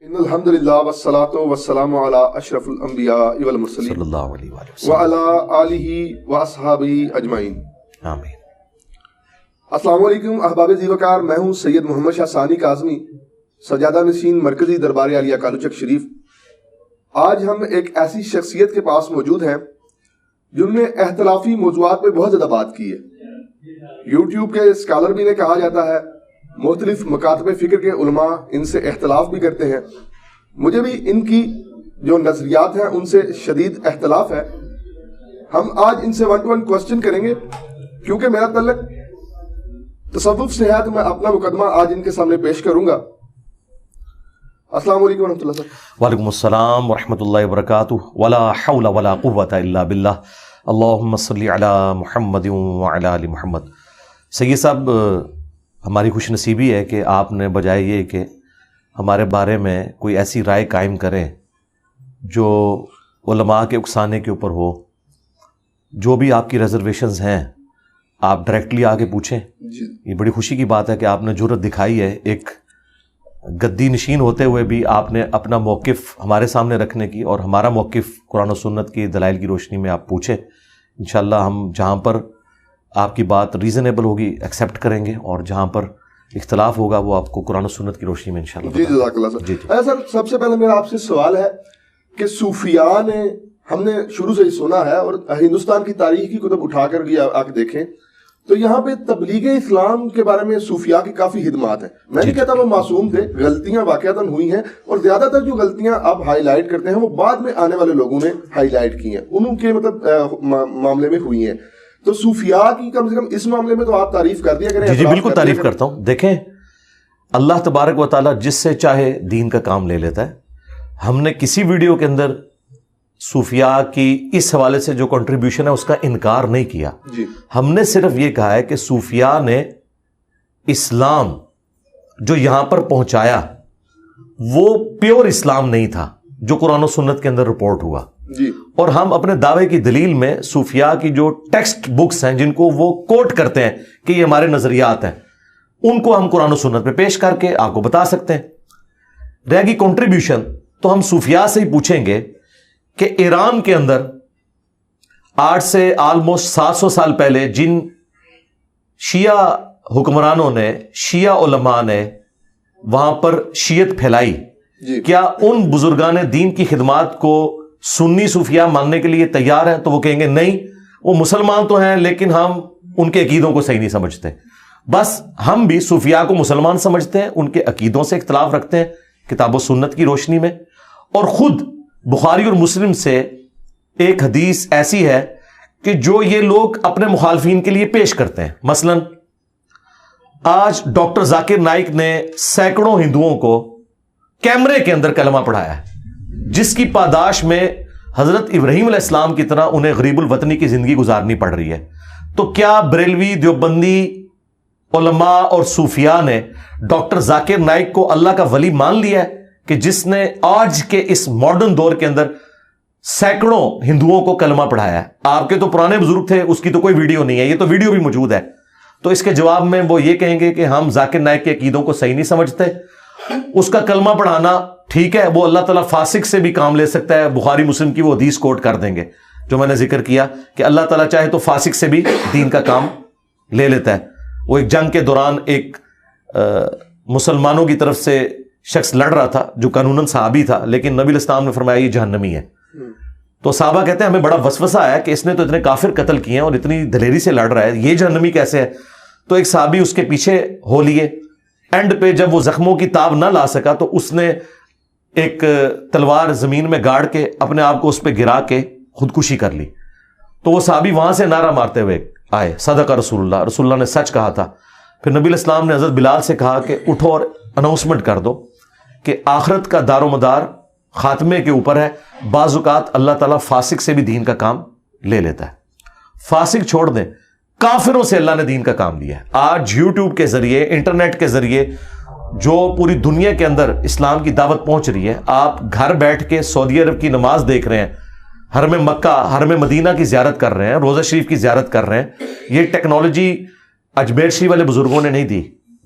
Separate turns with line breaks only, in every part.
ان الحمدللہ والصلاة والسلام علی اشرف الانبیاء والمرسلین
صلی اللہ علیہ وآلہ وسلم
وعلی آلہ واصحابہ اجمعین
آمین۔
السلام علیکم احباب زیوکار، میں ہوں سید محمد شاہ ثانی کاظمی، سجادہ نشین مرکزی دربار عالیہ کالوچک شریف۔ آج ہم ایک ایسی شخصیت کے پاس موجود ہیں جن نے اختلافی موضوعات پہ بہت زیادہ بات کی ہے۔ یوٹیوب کے اسکالر بھی انہیں کہا جاتا ہے، مختلف مکاتب فکر کے علماء ان سے اختلاف بھی کرتے ہیں۔ مجھے بھی ان کی جو نظریات ہیں ان سے شدید اختلاف ہے۔ ہم آج ان سے 1 to 1 کوسچن کریں گے، کیونکہ میرا تعلق تصوف سے ہے تو میں اپنا مقدمہ آج ان کے سامنے پیش کروں گا۔ السلام علیکم ورحمۃ اللہ صاحب۔
وعلیکم السلام ورحمۃ اللہ وبرکاتہ۔ ولا حول ولا قوۃ الا باللہ، اللہم صلی علی محمد وعلی آل محمد۔ سید صاحب، ہماری خوش نصیبی ہے کہ آپ نے بجائے یہ کہ ہمارے بارے میں کوئی ایسی رائے قائم کریں جو علماء کے اکسانے کے اوپر ہو، جو بھی آپ کی ریزرویشنز ہیں آپ ڈائریکٹلی آگے پوچھیں۔ یہ بڑی خوشی کی بات ہے کہ آپ نے جرأت دکھائی ہے، ایک گدی نشین ہوتے ہوئے بھی آپ نے اپنا موقف ہمارے سامنے رکھنے کی، اور ہمارا موقف قرآن و سنت کی دلائل کی روشنی میں آپ پوچھیں۔ انشاءاللہ ہم جہاں پر آپ کی بات ریزنیبل ہوگی ایکسیپٹ کریں گے، اور جہاں پر اختلاف ہوگا وہ آپ کو قرآن و سنت کی روشنی میں انشاءاللہ
جی جزاک اللہ سر۔ اچھا سر، سب سے پہلے میرا آپ سے سوال ہے کہ صوفیاء نے، ہم نے شروع سے ہی سنا ہے اور ہندوستان کی تاریخ کی کتب اٹھا کر بھی آ کے دیکھیں تو یہاں پہ تبلیغ اسلام کے بارے میں صوفیاء کی کافی خدمات ہیں۔ میں نہیں کہتا وہ معصوم تھے، غلطیاں واقعتاً ہوئی ہیں، اور زیادہ تر جو غلطیاں آپ ہائی لائٹ کرتے ہیں وہ بعد میں آنے والے لوگوں نے ہائی لائٹ کی ہیں، انہوں کے معاملے میں ہوئی ہیں۔ تو صوفیاء کی کم سے کم اس معاملے میں تو آپ تعریف کر دیا کریں۔
جی بالکل تعریف کرتا ہوں۔ دیکھیں، اللہ تبارک و تعالیٰ جس سے چاہے دین کا کام لے لیتا ہے۔ ہم نے کسی ویڈیو کے اندر صوفیاء کی اس حوالے سے جو کنٹریبیوشن ہے اس کا انکار نہیں کیا۔ ہم نے صرف یہ کہا ہے کہ صوفیاء نے اسلام جو یہاں پر پہنچایا وہ پیور اسلام نہیں تھا جو قرآن و سنت کے اندر رپورٹ ہوا۔ اور ہم اپنے دعوے کی دلیل میں صوفیاء کی جو ٹیکسٹ بکس ہیں جن کو وہ کوٹ کرتے ہیں کہ یہ ہمارے نظریات ہیں، ان کو ہم قرآن و سنت پہ پیش کر کے آپ کو بتا سکتے ہیں۔ رہ گی کنٹریبیوشن، تو ہم صوفیاء سے ہی پوچھیں گے کہ ایران کے اندر آج سے آلموسٹ 700 سال پہلے جن شیعہ حکمرانوں نے، شیعہ علماء نے وہاں پر شیعت پھیلائی، کیا ان بزرگان دین کی خدمات کو سنی صوفیاء ماننے کے لیے تیار ہیں؟ تو وہ کہیں گے نہیں، وہ مسلمان تو ہیں لیکن ہم ان کے عقیدوں کو صحیح نہیں سمجھتے۔ بس ہم بھی صوفیاء کو مسلمان سمجھتے ہیں، ان کے عقیدوں سے اختلاف رکھتے ہیں کتاب و سنت کی روشنی میں، اور خود بخاری اور مسلم سے ایک حدیث ایسی ہے کہ جو یہ لوگ اپنے مخالفین کے لیے پیش کرتے ہیں۔ مثلا آج ڈاکٹر ذاکر نائک نے سینکڑوں ہندوؤں کو کیمرے کے اندر کلمہ پڑھایا ہے، جس کی پاداش میں حضرت ابراہیم علیہ السلام کی طرح انہیں غریب الوطنی کی زندگی گزارنی پڑ رہی ہے۔ تو کیا بریلوی، دیوبندی علماء اور صوفیاء نے ڈاکٹر ذاکر نائک کو اللہ کا ولی مان لیا ہے کہ جس نے آج کے اس ماڈرن دور کے اندر سینکڑوں ہندوؤں کو کلمہ پڑھایا ہے؟ آپ کے تو پرانے بزرگ تھے، اس کی تو کوئی ویڈیو نہیں ہے، یہ تو ویڈیو بھی موجود ہے۔ تو اس کے جواب میں وہ یہ کہیں گے کہ ہم ذاکر نائک کے عقیدوں کو صحیح نہیں سمجھتے، اس کا کلمہ پڑھانا ٹھیک ہے، وہ اللہ تعالیٰ فاسق سے بھی کام لے سکتا ہے۔ بخاری مسلم کی وہ حدیث کوٹ کر دیں گے جو میں نے ذکر کیا کہ اللہ تعالیٰ چاہے تو فاسق سے بھی دین کا کام لے لیتا ہے۔ وہ ایک جنگ کے دوران ایک مسلمانوں کی طرف سے شخص لڑ رہا تھا جو قانوناً صحابی تھا، لیکن نبی علیہ السلام نے فرمایا یہ جہنمی ہے۔ تو صحابہ کہتے ہیں ہمیں بڑا وسوسہ آیا کہ اس نے تو اتنے کافر قتل کیے ہیں اور اتنی دلیری سے لڑ رہا ہے، یہ جہنمی کیسے ہے؟ تو ایک صحابی اس کے پیچھے ہو لیے، اینڈ پہ جب وہ زخموں کی تاب نہ لا سکا تو اس نے ایک تلوار زمین میں گاڑ کے اپنے آپ کو اس پہ گرا کے خودکشی کر لی۔ تو وہ صحابی وہاں سے نعرہ مارتے ہوئے آئے، صدق رسول اللہ، رسول اللہ نے سچ کہا تھا۔ پھر نبی علیہ السلام نے حضرت بلال سے کہا کہ اٹھو اور اناؤنسمنٹ کر دو کہ آخرت کا دار و مدار خاتمے کے اوپر ہے، بعض اوقات اللہ تعالیٰ فاسق سے بھی دین کا کام لے لیتا ہے۔ فاسق چھوڑ دیں، کافروں سے اللہ نے دین کا کام لیا ہے۔ آج یوٹیوب کے ذریعے، انٹرنیٹ کے ذریعے جو پوری دنیا کے اندر اسلام کی دعوت پہنچ رہی ہے، آپ گھر بیٹھ کے سعودی عرب کی نماز دیکھ رہے ہیں، حرم مکہ، حرم مدینہ کی زیارت کر رہے ہیں، روزہ شریف کی زیارت کر رہے ہیں۔ یہ ٹیکنالوجی اجمیر شریف والے بزرگوں نے نہیں دی،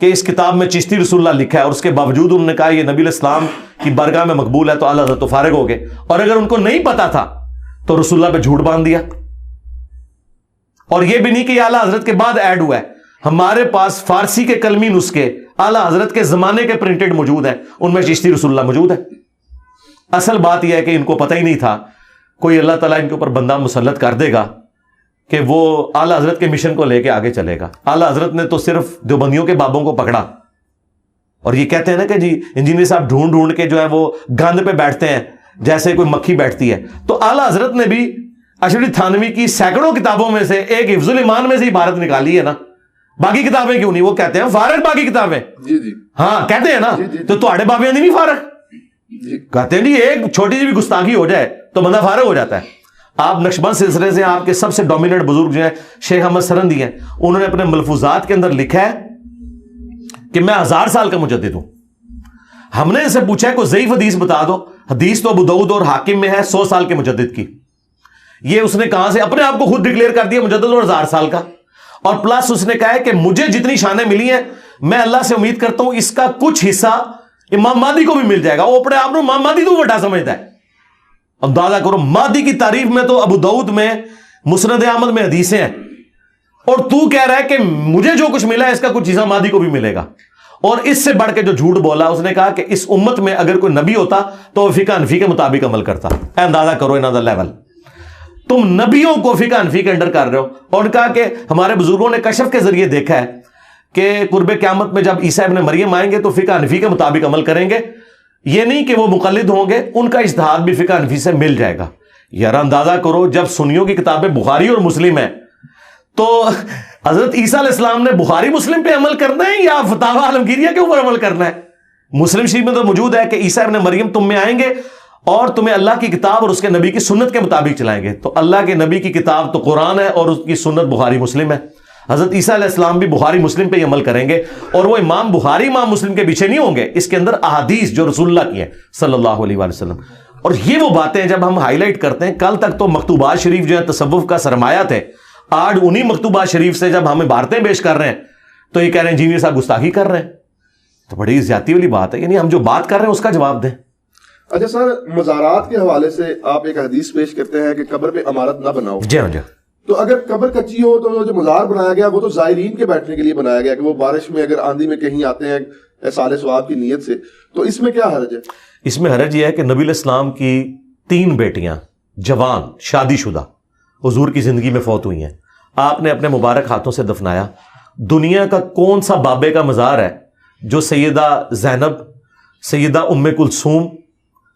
کہ اس کتاب میں چشتی رسول اللہ لکھا ہے اور اس کے باوجود انہوں نے کہا یہ نبی علیہ السلام کی بارگاہ میں مقبول ہے تو اعلیٰ حضرت تو فارغ ہو گئے. اور اگر ان کو نہیں پتا تھا تو رسول اللہ پہ جھوٹ باندھ دیا. اور یہ بھی نہیں کہ یہ اعلیٰ حضرت کے بعد ایڈ ہوا ہے. ہمارے پاس فارسی کے کلمی نسخے اعلیٰ حضرت کے زمانے کے پرنٹڈ موجود ہیں, ان میں چشتی رسول اللہ موجود ہے. اصل بات یہ ہے کہ ان کو پتہ ہی نہیں تھا. کوئی اللہ تعالیٰ ان کے اوپر بندہ مسلط کر دے گا کہ وہ اعلیٰ حضرت کے مشن کو لے کے آگے چلے گا. اعلیٰ حضرت نے تو صرف دیوبندیوں کے بابوں کو پکڑا, اور یہ کہتے ہیں نا کہ جی انجینئر صاحب ڈھونڈ ڈھونڈ کے جو ہے وہ گند پہ بیٹھتے ہیں جیسے کوئی مکھی بیٹھتی ہے. تو اعلیٰ حضرت نے بھی اشرف تھانوی کی سینکڑوں کتابوں میں سے ایک حفظ الایمان میں سے عبارت نکالی ہے نا. باقی کتابیں کیوں نہیں؟ وہ کہتے ہیں فارغ باقی کتابیں.
جی جی
ہاں کہتے ہیں نا. تو تھوڑے بابے نہیں فارغ کہتے ہیں جی ایک چھوٹی سی بھی گستاخی ہو جائے تو بندہ فارغ ہو جاتا ہے. آپ نقشبند سلسلے سے آپ کے سب سے ڈومیننٹ بزرگ جو ہیں شیخ احمد سرندی ہیں, انہوں نے اپنے ملفوظات کے اندر لکھا ہے کہ میں 1000 سال کا مجدد ہوں. ہم نے ان سے پوچھا ہے کوئی ضعیف حدیث بتا دو. حدیث تو ابو داؤد اور حاکم میں ہے 100 سال کے مجدد کی. یہ اس نے کہاں سے اپنے آپ کو خود ڈکلیئر کر دیا مجدد اور 1000 سال کا. اور پلس اس نے کہا ہے کہ مجھے جتنی شانیں ملی ہیں میں اللہ سے امید کرتا ہوں اس کا کچھ حصہ امام مہدی کو بھی مل جائے گا. وہ اپنے آپ کو امام مہدی تو بڑا سمجھتا ہے. اندازہ کرو مہدی کی تعریف میں تو ابو داؤد میں مسند احمد میں حدیثیں ہیں, اور تو کہہ رہا ہے کہ مجھے جو کچھ ملا ہے اس کا کچھ حصہ مہدی کو بھی ملے گا. اور اس سے بڑھ کے جو جھوٹ بولا, اس نے کہا کہ اس امت میں اگر کوئی نبی ہوتا تو وہ فقہ حنفی کے مطابق عمل کرتا. اندازہ کرو انہاں دا لیول. تم نبیوں کو فقہ حنفی کے انڈر کر رہے ہو. اور کہا کہ ہمارے بزرگوں نے کشف کے ذریعے دیکھا ہے کہ قرب قیامت میں جب عیسیٰ ابن مریم آئیں گے تو فقہ حنفی کے مطابق عمل کریں گے. یہ نہیں کہ وہ مقلد ہوں گے, ان کا اجتہاد بھی فقہ حنفی سے مل جائے گا. یار اندازہ کرو جب سنیوں کی کتابیں بخاری اور مسلم ہیں تو حضرت عیسیٰ علیہ السلام نے بخاری مسلم پہ عمل کرنا ہے یا فتاوی عالمگیریہ کے اوپر عمل کرنا ہے؟ مسلم شریف میں تو موجود ہے کہ عیسیٰ ابن مریم تم میں آئیں گے اور تمہیں اللہ کی کتاب اور اس کے نبی کی سنت کے مطابق چلائیں گے. تو اللہ کے نبی کی کتاب تو قرآن ہے اور اس کی سنت بخاری مسلم ہے. حضرت عیسیٰ علیہ السلام بھی بخاری مسلم پہ ہی عمل کریں گے, اور وہ امام بخاری امام مسلم کے پیچھے نہیں ہوں گے. اس کے اندر احادیث جو رسول اللہ کی ہیں صلی اللہ علیہ وآلہ وسلم. اور یہ وہ باتیں جب ہم ہائی لائٹ کرتے ہیں, کل تک تو مکتوبات شریف جو ہے تصوف کا سرمایہ تھے, آج انہی مکتوبات شریف سے جب ہم عبارتیں پیش کر رہے ہیں تو یہ کہہ رہے ہیں انجینئر صاحب گستاخی کر رہے ہیں. تو بڑی زیادتی والی بات ہے. یعنی ہم جو بات کر رہے ہیں اس کا جواب دیں.
اچھا سر, مزارات کے حوالے سے آپ ایک حدیث پیش کرتے ہیں کہ قبر پہ عمارت نہ بناؤ.
جی ہاں جی.
تو اگر قبر کچی ہو تو جو مزار بنایا گیا وہ تو زائرین کے بیٹھنے کے لیے بنایا گیا کہ وہ بارش میں اگر آندھی میں کہیں آتے ہیں احصال ثواب کی نیت سے, تو اس میں کیا حرج ہے؟ اس
میں حرج یہ ہے کہ نبی علیہ السلام کی 3 بیٹیاں جوان شادی شدہ حضور کی زندگی میں فوت ہوئی ہیں. آپ نے اپنے مبارک ہاتھوں سے دفنایا. دنیا کا کون سا بابے کا مزار ہے جو سیدہ زینب, سیدہ ام کلثوم,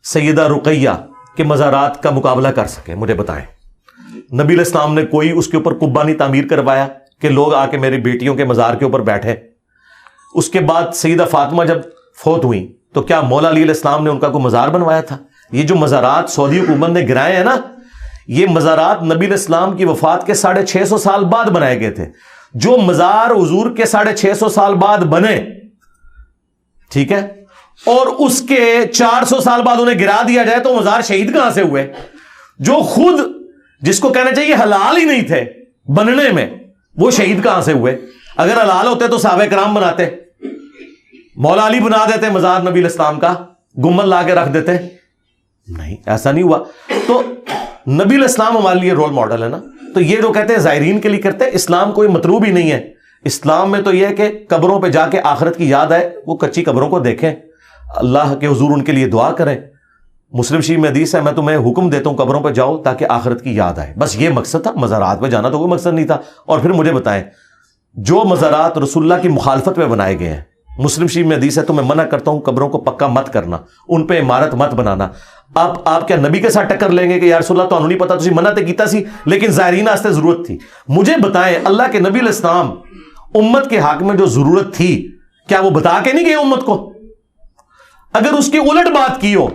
سیدہ رقیہ کے مزارات کا مقابلہ کر سکے؟ مجھے بتائیں. نبی علیہ السلام نے کوئی اس کے اوپر قبہ نہیں تعمیر کروایا کہ لوگ آ کے میری بیٹیوں کے مزار کے اوپر بیٹھے. اس کے بعد سیدہ فاطمہ جب فوت ہوئی تو کیا مولا علی علیہ السلام نے ان کا کوئی مزار بنوایا تھا؟ یہ جو مزارات سعودی حکومت نے گرائے ہیں نا, یہ مزارات نبی علیہ السلام کی وفات کے 650 سال بعد بنائے گئے تھے. جو مزار حضور کے 650 سال بعد بنے, ٹھیک ہے, اور اس کے 400 سال بعد انہیں گرا دیا جائے تو مزار شہید کہاں سے ہوئے؟ جو خود جس کو کہنا چاہیے حلال ہی نہیں تھے بننے میں, وہ شہید کہاں سے ہوئے؟ اگر حلال ہوتے تو صحابہ کرام بناتے, مولا علی بنا دیتے مزار نبی علیہ السلام کا, گنبد لا کے رکھ دیتے. نہیں, ایسا نہیں ہوا. تو نبی علیہ السلام ہمارے لیے رول ماڈل ہے نا. تو یہ جو کہتے ہیں زائرین کے لیے کرتے ہیں, اسلام کوئی مطلوب ہی نہیں ہے. اسلام میں تو یہ ہے کہ قبروں پہ جا کے آخرت کی یاد آئے, وہ کچی قبروں کو دیکھیں, اللہ کے حضور ان کے لیے دعا کریں. مسلم شریف میں حدیث ہے میں تمہیں حکم دیتا ہوں قبروں پہ جاؤ تاکہ آخرت کی یاد آئے. بس یہ مقصد تھا. مزارات پہ جانا تو کوئی مقصد نہیں تھا. اور پھر مجھے بتائیں, جو مزارات رسول اللہ کی مخالفت میں بنائے گئے ہیں, مسلم شریف میں حدیث ہے تو میں منع کرتا ہوں قبروں کو پکا مت کرنا, ان پہ عمارت مت بنانا. آپ کیا نبی کے ساتھ ٹکر لیں گے کہ یا رسول اللہ تو نہیں پتا تسی منع تے کیتا سی لیکن زائرین واسطے ضرورت تھی؟ مجھے بتائیں, اللہ کے نبی علیہ السلام امت کے حق میں جو ضرورت تھی کیا وہ بتا کے نہیں گئے امت کو؟ اگر اس کی الٹ بات کی ہو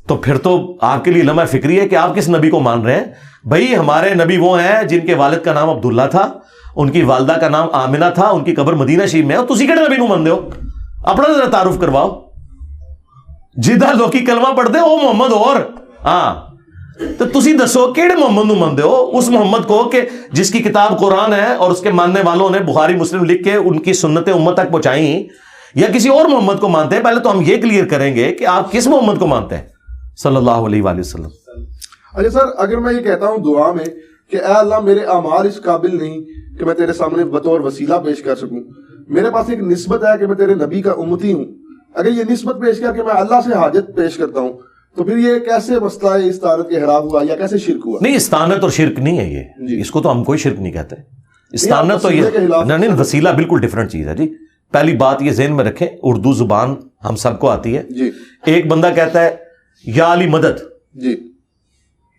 تو پھر تو آپ کے لیے لمحہ فکری ہے کہ آپ کس نبی کو مان رہے ہیں. بھائی ہمارے نبی وہ ہیں جن کے والد کا نام عبداللہ تھا, ان کی والدہ کا نام آمنہ تھا, ان کی قبر مدینہ شریف میں ہے, اور تسی کہڑے نبی نو مانتے ہو؟ اپنا ذرا تعارف کرواؤ. جدھر لوکی کلمہ پڑھتے او محمد اور ہاں تو تسی دسو کیڑے محمد نو مانتے ہو؟ اس محمد کو کہ جس کی کتاب قرآن ہے اور اس کے ماننے والوں نے بخاری مسلم لکھ کے ان کی سنتیں امت تک پہنچائیں، یا کسی اور محمد کو مانتے ہیں؟ پہلے تو ہم یہ کلیئر کریں گے کہ آپ کس محمد کو مانتے ہیں صلی اللہ علیہ وآلہ وسلم.
اچھا سر، اگر میں یہ کہتا ہوں دعا میں کہ اے اللہ میرے اعمال اس قابل نہیں کہ میں تیرے سامنے بطور وسیلہ پیش کر سکوں، میرے پاس ایک نسبت ہے کہ میں تیرے نبی کا امتی ہوں، اگر یہ نسبت پیش کر کے میں اللہ سے حاجت پیش کرتا ہوں تو پھر یہ کیسے مسئلہ استعانت کے حرام ہوا یا کیسے شرک ہوا؟
نہیں، استعانت اور شرک نہیں ہے یہ، اس کو تو ہم کوئی شرک نہیں کہتے. استعانت تو یہ نہیں، وسیلہ بالکل ڈیفرنٹ چیز ہے جی. پہلی بات یہ ذہن میں رکھیں، اردو زبان ہم سب کو آتی ہے
جی.
ایک بندہ کہتا ہے یا علی مدد،
جی،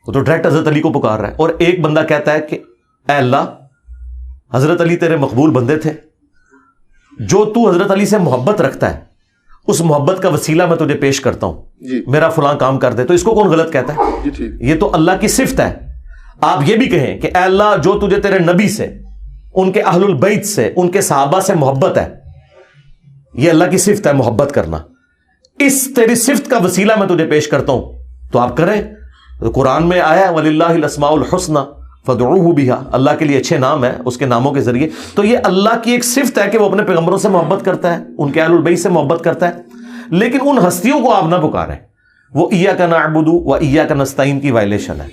وہ تو ڈائریکٹ حضرت علی کو پکار رہا ہے. اور ایک بندہ کہتا ہے کہ اے اللہ حضرت علی تیرے مقبول بندے تھے، جو تو حضرت علی سے محبت رکھتا ہے اس محبت کا وسیلہ میں تجھے پیش کرتا ہوں
جی،
میرا فلاں کام کر دے. تو اس کو کون غلط کہتا ہے؟
جی ٹھیک.
یہ تو اللہ کی صفت ہے. آپ یہ بھی کہیں کہ اے اللہ جو تجھے تیرے نبی سے، ان کے اہل البیت سے، ان کے صحابہ سے محبت ہے، یہ اللہ کی صفت ہے محبت کرنا، اس تیری صفت کا وسیلہ میں تجھے پیش کرتا ہوں تو آپ کریں. قرآن میں آیا وَلِلَّهِ الْأَسْمَاءُ الْحُسْنَى فَادْعُوهُ بِهَا، اللہ کے لیے اچھے نام ہیں، اس کے ناموں کے ذریعے. تو یہ اللہ کی ایک صفت ہے کہ وہ اپنے پیغمبروں سے محبت کرتا ہے، ان کے اہل البیت سے محبت کرتا ہے. لیکن ان ہستیوں کو آپ نہ پکاریں، وہ ایاک نعبد و ایاک نستعین کی وائلیشن ہے.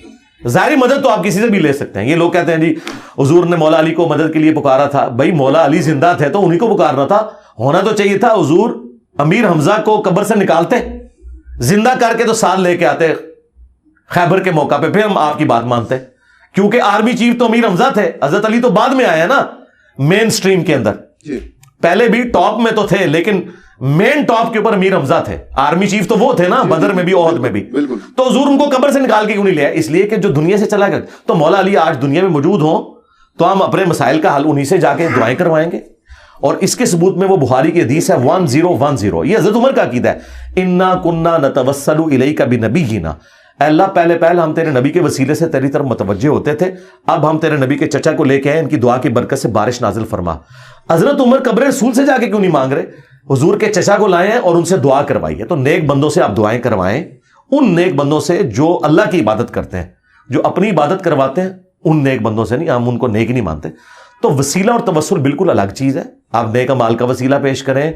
ظاہری مدد تو آپ کسی سے بھی لے سکتے ہیں. یہ لوگ کہتے ہیں جی حضور نے مولا علی کو مدد کے لیے پکارا تھا. بھائی مولا علی زندہ تھے تو انہی کو پکارنا تھا. ہونا تو چاہیے تھا حضور امیر حمزہ کو قبر سے نکالتے، زندہ کر کے تو ساتھ لے کے آتے خیبر کے موقع پہ، پھر ہم آپ کی بات مانتے. کیونکہ آرمی چیف تو امیر حمزہ تھے، حضرت علی تو بعد میں آیا نا مین سٹریم کے اندر. پہلے بھی ٹاپ میں تو تھے لیکن مین ٹاپ کے اوپر امیر حمزہ تھے. آرمی چیف تو وہ تھے نا بدر میں بھی احد میں بھی. تو حضور ان کو قبر سے نکال کے کیوں نہیں لیا؟ اس لیے کہ جو دنیا سے چلا گیا. تو مولا علی آج دنیا میں موجود ہوں تو ہم اپنے مسائل کا حل انہی سے جا کے دعائیں کروائیں گے. اور اس کے ثبوت میں وہ بخاری کی حدیث ہے 1010، یہ حضرت عمر کا عقیدہ ہے. انا کننا نتوسل الیک بنبینا، اے اللہ پہلے ہم تیرے نبی کے وسیلے سے تیری طرف متوجہ ہوتے تھے، اب ہم تیرے نبی کے چچا کو لے کے آئے، ان کی دعا کی برکت سے بارش نازل فرما. حضرت عمر قبر رسول سے جا کے کیوں نہیں مانگ رہے؟ حضور کے چچا کو لائے ہیں اور ان سے دعا کروائیے. تو نیک بندوں سے آپ دعائیں کروائیں، ان نیک بندوں سے جو اللہ کی عبادت کرتے ہیں، جو اپنی عبادت کرواتے ہیں، ان نیک بندوں سے نہیں. ہم ان کو نیک نہیں مانتے. تو وسیلہ اور توسل بالکل الگ چیز ہے. آپ نیک اعمال کا وسیلہ پیش کریں،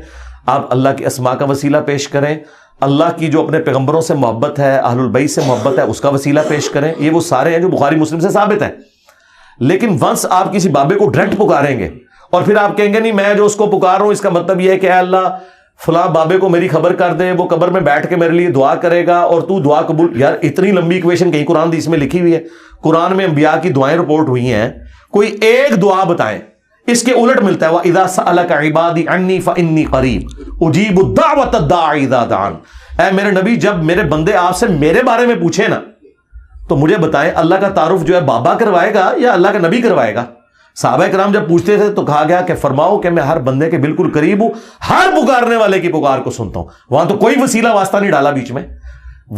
آپ اللہ کے اسماء کا وسیلہ پیش کریں، اللہ کی جو اپنے پیغمبروں سے محبت ہے، اہل البیت سے محبت ہے، اس کا وسیلہ پیش کریں. یہ وہ سارے ہیں جو بخاری مسلم سے ثابت ہیں. لیکن ونس آپ کسی بابے کو ڈائریکٹ پکاریں گے اور پھر آپ کہیں گے نہیں میں جو اس کو پکار رہا ہوں اس کا مطلب یہ ہے کہ اے اللہ فلاں بابے کو میری خبر کر دے، وہ قبر میں بیٹھ کے میرے لیے دعا کرے گا اور تو دعا قبول. یار اتنی لمبی ایکویشن کہیں قرآن حدیث میں لکھی ہوئی ہے. قرآن میں انبیاء کی دعائیں رپورٹ ہوئی ہیں، کوئی ایک دعا بتائیں. اس کے الٹ ملتا ہے وَإِذَا سَأَلَكَ عِبَادِي عَنِّي فَإِنِّي قَرِيبٌ أُجِيبُ الدَّعْوَةَ الدَّاعِ إِذَا دَعَانِ. اے میرے نبی جب میرے بندے آپ سے میرے بارے میں پوچھیں نا تو مجھے بتائیں اللہ کا تعارف جو ہے بابا کروائے گا یا اللہ کا نبی کروائے گا؟ صحابہ کرام جب پوچھتے تھے تو کہا گیا کہ فرماؤ کہ میں ہر بندے کے بالکل قریب ہوں، ہر پکارنے والے کی پکار کو سنتا ہوں. وہاں تو کوئی وسیلہ واسطہ نہیں ڈالا بیچ میں.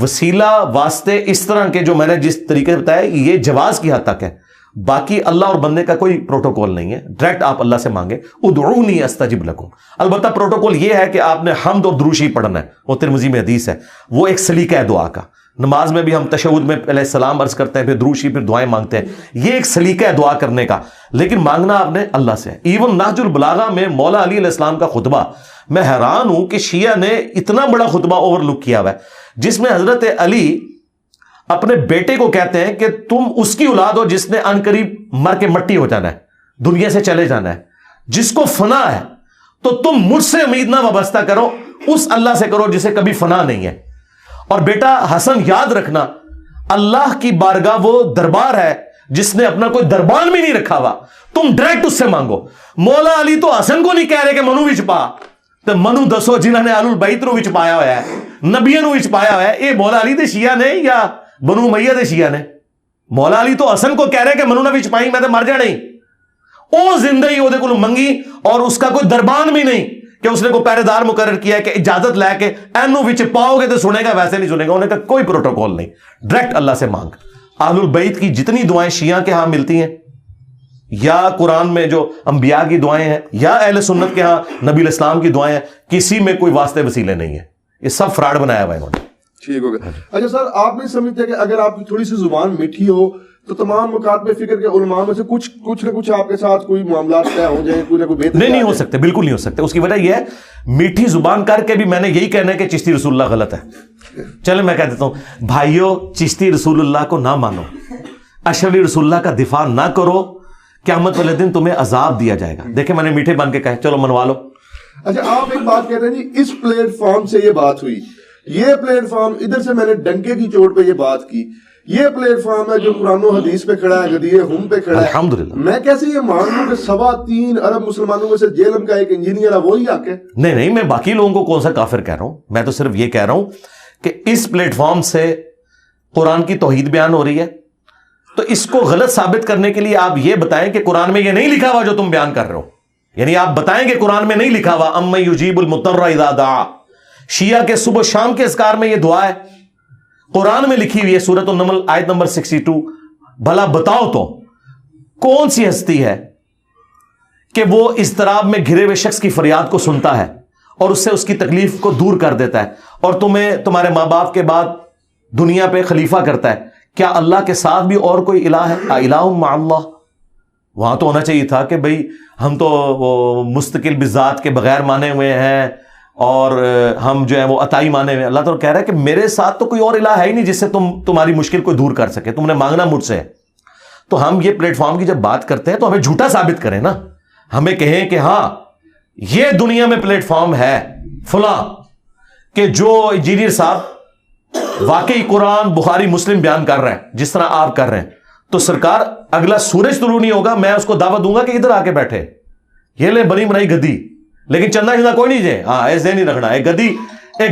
وسیلہ واسطے اس طرح کے جو میں نے جس طریقے سے بتایا یہ جواز کی حد تک ہے، باقی اللہ اور بندے کا کوئی پروٹوکول نہیں ہے. ڈائریکٹ آپ اللہ سے مانگے ادعونی استجب لکم. البتہ پروٹوکول یہ ہے کہ آپ نے حمد اور دروشی پڑھنا ہے، وہ ترمذی میں حدیث ہے، وہ ایک سلیقہ ہے دعا کا. نماز میں بھی ہم تشہد میں پہلے سلام عرض کرتے ہیں، پھر دروشی، پھر دعائیں مانگتے ہیں. یہ ایک سلیقہ ہے دعا کرنے کا، لیکن مانگنا آپ نے اللہ سے. ایون نہج البلاغہ میں مولا علی علیہ السلام کا خطبہ، میں حیران ہوں کہ شیعہ نے اتنا بڑا خطبہ اوور لک کیا ہوا ہے جس میں حضرت علی اپنے بیٹے کو کہتے ہیں کہ تم اس کی اولاد ہو جس نے ان قریب مر کے مٹی ہو جانا ہے، دنیا سے چلے جانا ہے، جس کو فنا ہے، تو تم مجھ سے امید نہ وابستہ کرو، اس اللہ سے کرو جسے کبھی فنا نہیں ہے. اور بیٹا حسن یاد رکھنا اللہ کی بارگاہ وہ دربار ہے جس نے اپنا کوئی دربان بھی نہیں رکھا ہوا، تم ڈائریکٹ اس سے مانگو. مولا علی تو حسن کو نہیں کہہ رہے کہ منو وچ پا، تو منو دسو جنہوں نے اہل البیت نو وچ پایا ہوا ہے، نبیوں نو وچ پایا ہوا ہے، اے مولا علی دے شیعہ نے یا بنو امیہ دے شیعہ نے؟ مولا علی تو حسن کو کہہ رہے کہ منو نہ وچ پائی میں تو مر جانا ہی. او زندہ ہی وہ کول منگی اور اس کا کوئی دربان بھی نہیں کہ اس نے کوئی پہرے دار مقرر کیا ہے کہ اجازت لے کے اینو وچ پاؤ گے تو سنے گا، ویسے نہیں سنے گا. انہیں کا کوئی پروٹوکول نہیں، ڈائریکٹ اللہ سے مانگ. اہل البیت کی جتنی دعائیں شیعہ کے ہاں ملتی ہیں یا قرآن میں جو انبیاء کی دعائیں ہیں یا اہل سنت کے ہاں نبی الاسلام کی دعائیں ہیں، کسی میں کوئی واسطے وسیلے نہیں ہے. یہ سب فراڈ بنایا ہوا ہے انہوں نے.
ٹھیک ہو گیا. اچھا سر, آپ نہیں سمجھتے کہ اگر آپ کی تھوڑی سی زبان میٹھی ہو تو تمام مکاتب فکر کے علماء میں سے کچھ نہ کچھ آپ کے ساتھ کوئی معاملات طے ہو جائیں, کوئی نہ کوئی بہتر
نہیں ہو سکتے, بالکل نہیں ہو سکتے. اس کی وجہ یہ ہے میٹھی زبان کر کے بھی میں نے یہی کہنا ہے کہ چشتی رسول اللہ غلط ہے. چلے میں کہہ دیتا ہوں بھائیو, چشتی رسول اللہ کو نہ مانو, اشرفی رسول اللہ کا دفاع نہ کرو, قیامت والے دن تمہیں عذاب دیا جائے گا. دیکھیں میں نے میٹھے بن کے کہا چلو منوا لو.
اچھا آپ ایک بات کہتے ہیں جی, اس پلیٹ فارم سے یہ بات ہوئی, یہ پلیٹ فارم ادھر سے میں نے ڈنکے کی چوٹ پہ یہ بات کی, یہ پلیٹ فارم ہے جو قرآن و حدیث پہ کھڑا ہے, غدیر ہم پہ کھڑا ہے.
الحمدللہ میں
کیسے یہ مان لوں کہ 3.25 ارب مسلمانوں میں سے جیلم کا ایک انجینئر ہے وہی حق ہے؟
نہیں, میں باقی لوگوں کو کون سا کافر کہہ رہا ہوں, میں تو صرف یہ کہہ رہا ہوں کہ اس پلیٹ فارم سے قرآن کی توحید بیان ہو رہی ہے, تو اس کو غلط ثابت کرنے کے لیے آپ یہ بتائیں کہ قرآن میں یہ نہیں لکھا ہوا جو تم بیان کر رہے ہو. یعنی آپ بتائیں کہ قرآن میں نہیں لکھا ہوا اَمَّن یُجِیبُ الْمُضْطَرَّ اِذَا دَعَا, شیعہ کے صبح شام کے اذکار میں یہ دعا ہے, قرآن میں لکھی ہوئی ہے سورۃ النمل آیت نمبر 62. بھلا بتاؤ تو کون سی ہستی ہے کہ وہ اضطراب میں گھرے ہوئے شخص کی فریاد کو سنتا ہے اور اس سے اس کی تکلیف کو دور کر دیتا ہے اور تمہیں تمہارے ماں باپ کے بعد دنیا پہ خلیفہ کرتا ہے؟ کیا اللہ کے ساتھ بھی اور کوئی الہ ہے؟ الہ مع اللہ. وہاں تو ہونا چاہیے تھا کہ بھئی ہم تو مستقل بذات کے بغیر مانے ہوئے ہیں اور ہم جو ہے وہ عطائی مانے ہوئے. اللہ تعالیٰ کہہ رہا ہے کہ میرے ساتھ تو کوئی اور الہ ہے ہی نہیں جس سے تمہاری مشکل کو دور کر سکے, تم نے مانگنا مجھ سے. تو ہم یہ پلیٹ فارم کی جب بات کرتے ہیں تو ہمیں جھوٹا ثابت کریں نا, ہمیں کہیں کہ ہاں یہ دنیا میں پلیٹ فارم ہے فلاں کہ جو انجینئر صاحب واقعی قرآن بخاری مسلم بیان کر رہے ہیں جس طرح آپ کر رہے ہیں, تو سرکار اگلا سورج طلوع نہیں ہوگا میں اس کو دعوت دوں گا کہ ادھر آ کے بیٹھے, یہ لے بنی بنائی گدی, لیکن چندہ ہندہ کوئی نہیں جے, ہاں ایسے نہیں رکھنا, ایک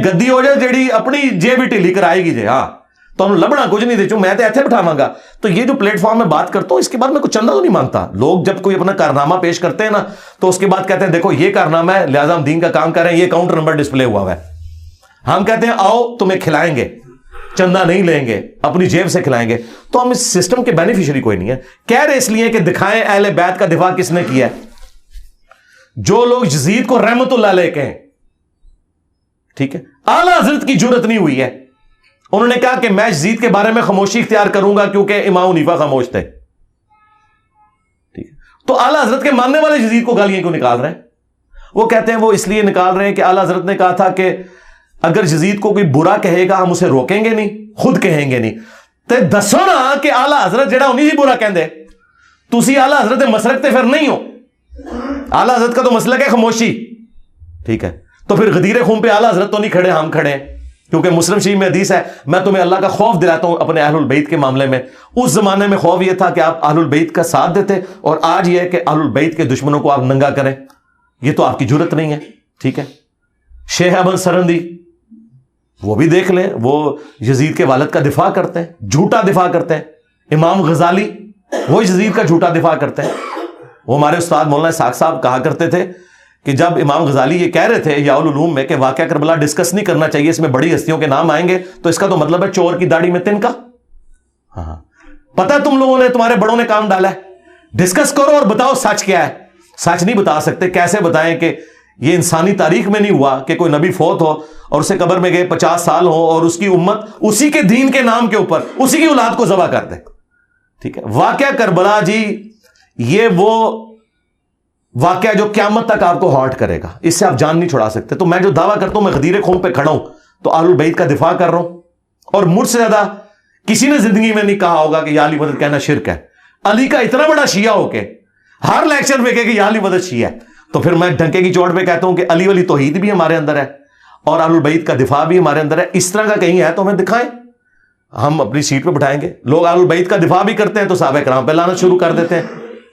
گدی ہو جائے جیڑی اپنی جیب ہی ٹھیلی کرائے گی جے, ہاں تو ہم لبنا کچھ نہیں دے چوں, میں تو ایتھے بٹھاواں گا. تو یہ جو پلیٹ فارم میں بات کرتا ہوں اس کے بعد میں کچھ چندہ تو نہیں مانگتا. لوگ جب کوئی اپنا کارنامہ پیش کرتے ہیں نا تو اس کے بعد کہتے ہیں دیکھو یہ کارنامہ ہے لہٰذا ہم دین کا کام کر رہے ہیں, یہ اکاؤنٹ نمبر ڈسپلے ہوا ہے. ہم کہتے ہیں آؤ تمہیں کھلائیں گے, چندہ نہیں لیں گے, اپنی جیب سے کھلائیں گے. تو ہم اس سسٹم کے بینیفیشری کوئی نہیں ہے. کہہ رہے اس لیے کہ دکھائیں اہل بیت کا دفاع کس نے کیا ہے. جو لوگ یزید کو رحمت اللہ علیہ کہیں, ٹھیک ہے, اعلیٰ حضرت کی جرت نہیں ہوئی ہے, انہوں نے کہا کہ میں یزید کے بارے میں خاموشی اختیار کروں گا کیونکہ امام حنیفہ خاموش تھے. ٹھیک ہے, تو اعلیٰ حضرت کے ماننے والے یزید کو گالیاں کیوں نکال رہے ہیں؟ وہ کہتے ہیں وہ اس لیے نکال رہے ہیں کہ اعلیٰ حضرت نے کہا تھا کہ اگر یزید کو کوئی برا کہے گا ہم اسے روکیں گے نہیں, خود کہیں گے نہیں. تے دسو نا کہ اعلیٰ حضرت جڑا انہیں ہی برا کہندے, تسی اعلیٰ حضرت مسلک تے پھر نہیں ہو. اعلیٰ حضرت کا تو مسلک ہے خاموشی, ٹھیک ہے, تو پھر غدیر خون پہ اعلیٰ حضرت تو نہیں کھڑے, ہم کھڑے ہیں, کیونکہ مسلم شریف میں حدیث ہے میں تمہیں اللہ کا خوف دلاتا ہوں اپنے اہل البیت کے معاملے میں. اس زمانے میں خوف یہ تھا کہ آپ اہل البیت کا ساتھ دیتے, اور آج یہ ہے کہ اہل البیت کے دشمنوں کو آپ ننگا کریں, یہ تو آپ کی جرت نہیں ہے. ٹھیک ہے, شیخ احمد سرندی وہ بھی دیکھ لیں, وہ یزید کے والد کا دفاع کرتے ہیں, جھوٹا دفاع کرتے ہیں. امام غزالی وہ یزید کا جھوٹا دفاع کرتے ہیں. وہ ہمارے استاد مولانا اسحاق صاحب کہا کرتے تھے کہ جب امام غزالی یہ کہہ رہے تھے احیاء العلوم میں کہ واقعہ کربلا ڈسکس نہیں کرنا چاہیے, اس میں بڑی ہستیوں کے نام آئیں گے, تو اس کا تو مطلب ہے چور کی داڑھی میں تنکا. ہاں پتہ ہے تم لوگوں نے, تمہارے بڑوں نے کام ڈالا ہے, ڈسکس کرو اور بتاؤ سچ کیا ہے. سچ نہیں بتا سکتے, کیسے بتائیں کہ یہ انسانی تاریخ میں نہیں ہوا کہ کوئی نبی فوت ہو اور اسے قبر میں گئے 50 سال ہو اور اس کی امت اسی کے دین کے نام کے اوپر اسی کی اولاد کو ذبح کر دے. ٹھیک ہے, واقعہ کربلا جی یہ وہ واقعہ جو قیامت تک آپ کو ہانٹ کرے گا, اس سے آپ جان نہیں چھڑا سکتے. تو میں جو دعویٰ کرتا ہوں میں غدیر خون پہ کھڑا ہوں تو اہل البیت کا دفاع کر رہا ہوں, اور مجھ سے زیادہ کسی نے زندگی میں نہیں کہا ہوگا کہ یا علی مدد کہنا شرک ہے. علی کا اتنا بڑا شیعہ ہو کے ہر لیکچر میں کہے کہ یا علی مدد شیعہ ہے, تو پھر میں ڈنکے کی چوٹ پہ کہتا ہوں کہ علی ولی توحید بھی ہمارے اندر ہے اور اہل البیت کا دفاع بھی ہمارے اندر ہے. اس طرح کا کہیں ہے تو ہمیں دکھائیں, ہم اپنی سیٹ پہ بٹھائیں گے. لوگ اہل البیت کا دفاع بھی کرتے ہیں تو صحابہ کرام پہ لعنت شروع کر دیتے ہیں,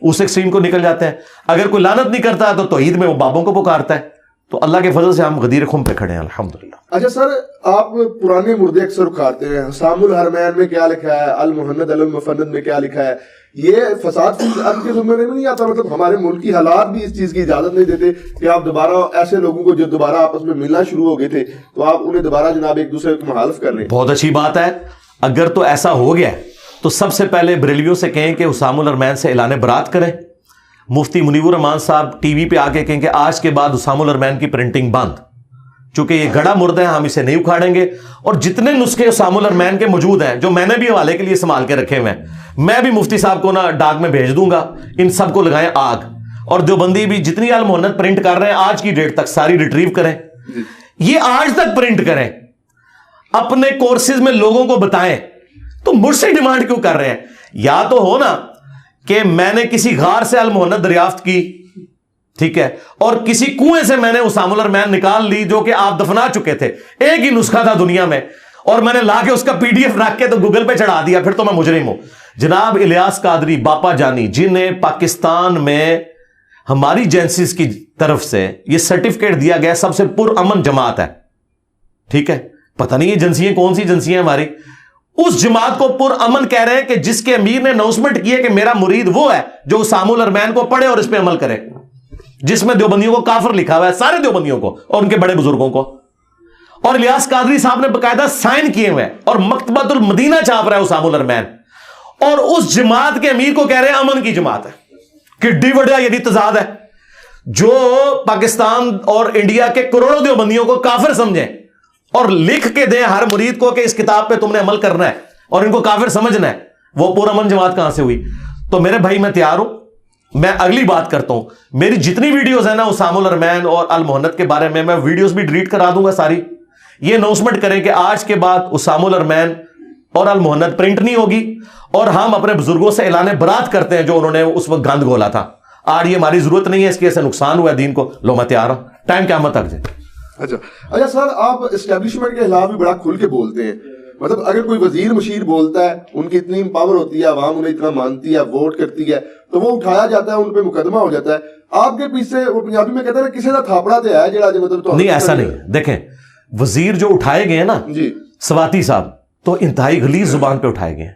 اس ایکسٹریم کو نکل جاتے ہیں. اگر کوئی لعنت نہیں کرتا تو توحید میں وہ بابوں کو پکارتا ہے. تو اللہ کے فضل سے ہم غدیر خم پہ کھڑے ہیں الحمدللہ.
اچھا سر, آپ پرانے مردے اکثر اکھاڑتے ہیں, حسام الحرمین میں کیا لکھا ہے, المہند المفند میں کیا لکھا ہے. یہ فساد کے زمرے میں نہیں آتا, مطلب ہمارے ملک کی حالات بھی اس چیز کی اجازت نہیں دیتے کہ آپ دوبارہ ایسے لوگوں کو جو دوبارہ آپس میں ملنا شروع ہو گئے تھے تو آپ انہیں دوبارہ جناب ایک دوسرے کو مخالف کر رہے ہیں.
بہت اچھی بات ہے. اگر تو ایسا ہو گیا تو سب سے پہلے بریلویوں سے کہیں کہ حسام الحرمین سے اعلان برات کریں. مفتی منیب الرحمان صاحب ٹی وی پہ آ کے کہیں کہ آج کے بعد حسام الحرمین کی پرنٹنگ بند, چونکہ یہ گڑا مردہ ہے، ہم اسے نہیں اکھاڑیں گے. اور جتنے نسخے اسامہ الارمین کے موجود ہیں جو میں نے بھی حوالے کے لیے استعمال کے رکھے ہوئے ہیں، میں بھی مفتی صاحب کو نا ڈاک میں بھیج دوں گا. ان سب کو لگائیں آگ. اور دیوبندی بھی جتنی المحنت پرنٹ کر رہے ہیں آج کی ڈیٹ تک ساری ریٹریو کریں، یہ آج تک پرنٹ کریں، اپنے کورسز میں لوگوں کو بتائیں. تو مجھ سے ڈیمانڈ کیوں کر رہے ہیں؟ یا تو ہو نا کہ میں نے کسی غار سے المحنت دریافت کی، ٹھیک ہے، اور کسی کنویں سے میں نے اسامہ الارمین نکال لی جو کہ آپ دفنا چکے تھے، ایک ہی نسخہ تھا دنیا میں، اور میں نے لا کے اس کا PDF رکھ کے تو گوگل پہ چڑھا دیا، پھر تو میں مجرم ہوں. جناب الیاس قادری باپا جانی، جنہیں پاکستان میں ہماری ایجنسیز کی طرف سے یہ سرٹیفکیٹ دیا گیا سب سے پرامن جماعت ہے، ٹھیک ہے، پتہ نہیں ایجنسیاں کون سی ایجنسیاں ہماری، اس جماعت کو پرامن کہہ رہے ہیں کہ جس کے امیر نے اناؤنسمنٹ کی ہے کہ میرا مرید وہ ہے جو اسامہ الارمین کو پڑھے اور اس پہ عمل کرے، جس میں دیوبندیوں کو کافر لکھا ہوا ہے، سارے دیوبندیوں کو اور ان کے بڑے بزرگوں کو. اور الیاس قادری صاحب نے باقاعدہ سائن کیے ہوئے اور مکتبۃ المدینہ چھاپ رہا ہے اسامہ الارمین، اور اس جماعت کے امیر کو کہہ رہے ہیں امن کی جماعت ہے. کڈی وڈیا یہ تضاد ہے، جو پاکستان اور انڈیا کے کروڑوں دیوبندیوں کو کافر سمجھیں اور لکھ کے دیں ہر مرید کو کہ اس کتاب پہ تم نے عمل کرنا ہے اور ان کو کافر سمجھنا ہے، وہ پرامن جماعت کہاں سے ہوئی؟ تو میرے بھائی میں تیار ہوں، میں اگلی بات کرتا ہوں. میری جتنی ویڈیوز ہیں نا اسامہ الارمین اور المحنت کے بارے میں ویڈیوز بھی ڈیلیٹ کرا دوں گا ساری. یہ اناؤنسمنٹ کریں کہ آج کے بعد اسامہ الارمین اور المحنت پرنٹ نہیں ہوگی، اور ہم اپنے بزرگوں سے اعلان برات کرتے ہیں جو انہوں نے اس وقت گند گھولا تھا. آج یہ ہماری ضرورت نہیں ہے، اس کی ایسے نقصان ہوا ہے دین کو. لو میں تیار ہوں، ٹائم قیامت تک جائے.
اچھا سر، آپ اسٹیبلشمنٹ کے خلاف بھی بڑا کھل کے بولتے ہیں. مطلب اگر کوئی وزیر مشیر بولتا ہے، ان کی اتنی پاور ہوتی ہے، عوام انہیں اتنا مانتی ہے، ووٹ کرتی ہے، تو وہ اٹھایا جاتا ہے، ان پہ مقدمہ ہو جاتا ہے. آپ کے پیچھے وہ پنجابی میں کہتے ہیں کسی کا تھاپڑا تے ہے جڑا مطلب
نہیں، ایسا نہیں. دیکھیں وزیر جو اٹھائے گئے ہیں نا
جی
سواتی صاحب، تو انتہائی غلیظ زبان پہ اٹھائے گئے ہیں.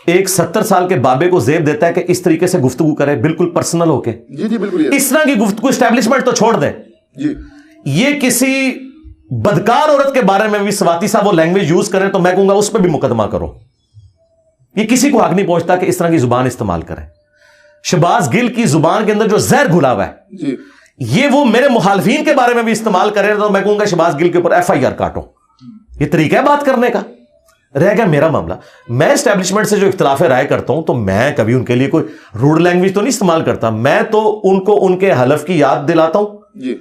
ایک 70 سال کے بابے کو زیب دیتا ہے کہ اس طریقے سے گفتگو کرے، بالکل پرسنل ہو کے.
جی جی بالکل.
اس طرح کی گفتگو اسٹیبلشمنٹ تو چھوڑ دیں.
جی
یہ کسی بدکار عورت کے بارے میں بھی سواتی صاحب وہ لینگویج یوز کریں تو میں کہوں گا اس پہ بھی مقدمہ کرو. یہ کسی کو حق نہیں پہنچتا کہ اس طرح کی زبان استعمال کریں. شہباز گل کی زبان کے اندر جو زہر گھلا ہوا ہے
جی،
یہ وہ میرے مخالفین کے بارے میں بھی استعمال کریں تو میں کہوں گا شہباز گل کے اوپر FIR کاٹو. یہ طریقہ ہے بات کرنے کا. رہ گیا میرا معاملہ، میں اسٹیبلشمنٹ سے جو اختلاف رائے کرتا ہوں تو میں کبھی ان کے لیے کوئی روڈ لینگویج تو نہیں استعمال کرتا. میں تو ان کو ان کے حلف کی یاد دلاتا ہوں
جی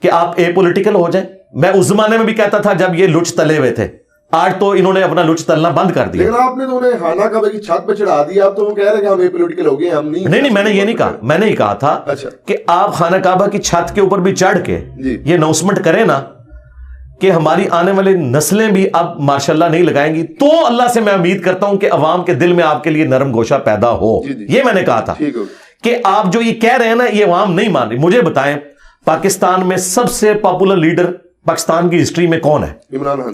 کہ آپ اے پولیٹیکل ہو جائیں. میں اس زمانے میں بھی کہتا تھا جب یہ لچ تلے ہوئے تھے، آج تو انہوں نے اپنا لچ تلنا بند کر دیا.
لیکن آپ نے تو انہیں خانہ کعبہ کی چھت پہ چڑھا دیا، اب تو وہ کہہ رہے ہیں کہ ہم اے پولیٹیکل ہو گئے. ہم نہیں،
میں نے یہ نہیں کہا. میں نے یہ کہا تھا کہ آپ خانہ کعبہ کی چھت کے اوپر بھی چڑھ کے یہ اناؤنسمنٹ کریں نا کہ ہماری آنے والی نسلیں بھی اب ماشاءاللہ نہیں لگائیں گی، تو اللہ سے میں امید کرتا ہوں کہ عوام کے دل میں آپ کے لیے نرم گوشہ پیدا ہو. یہ میں نے کہا تھا کہ آپ جو یہ کہہ رہے ہیں نا یہ عوام نہیں مان رہی. مجھے بتائیں پاکستان میں سب سے پاپولر لیڈر پاکستان کی ہسٹری میں کون ہے؟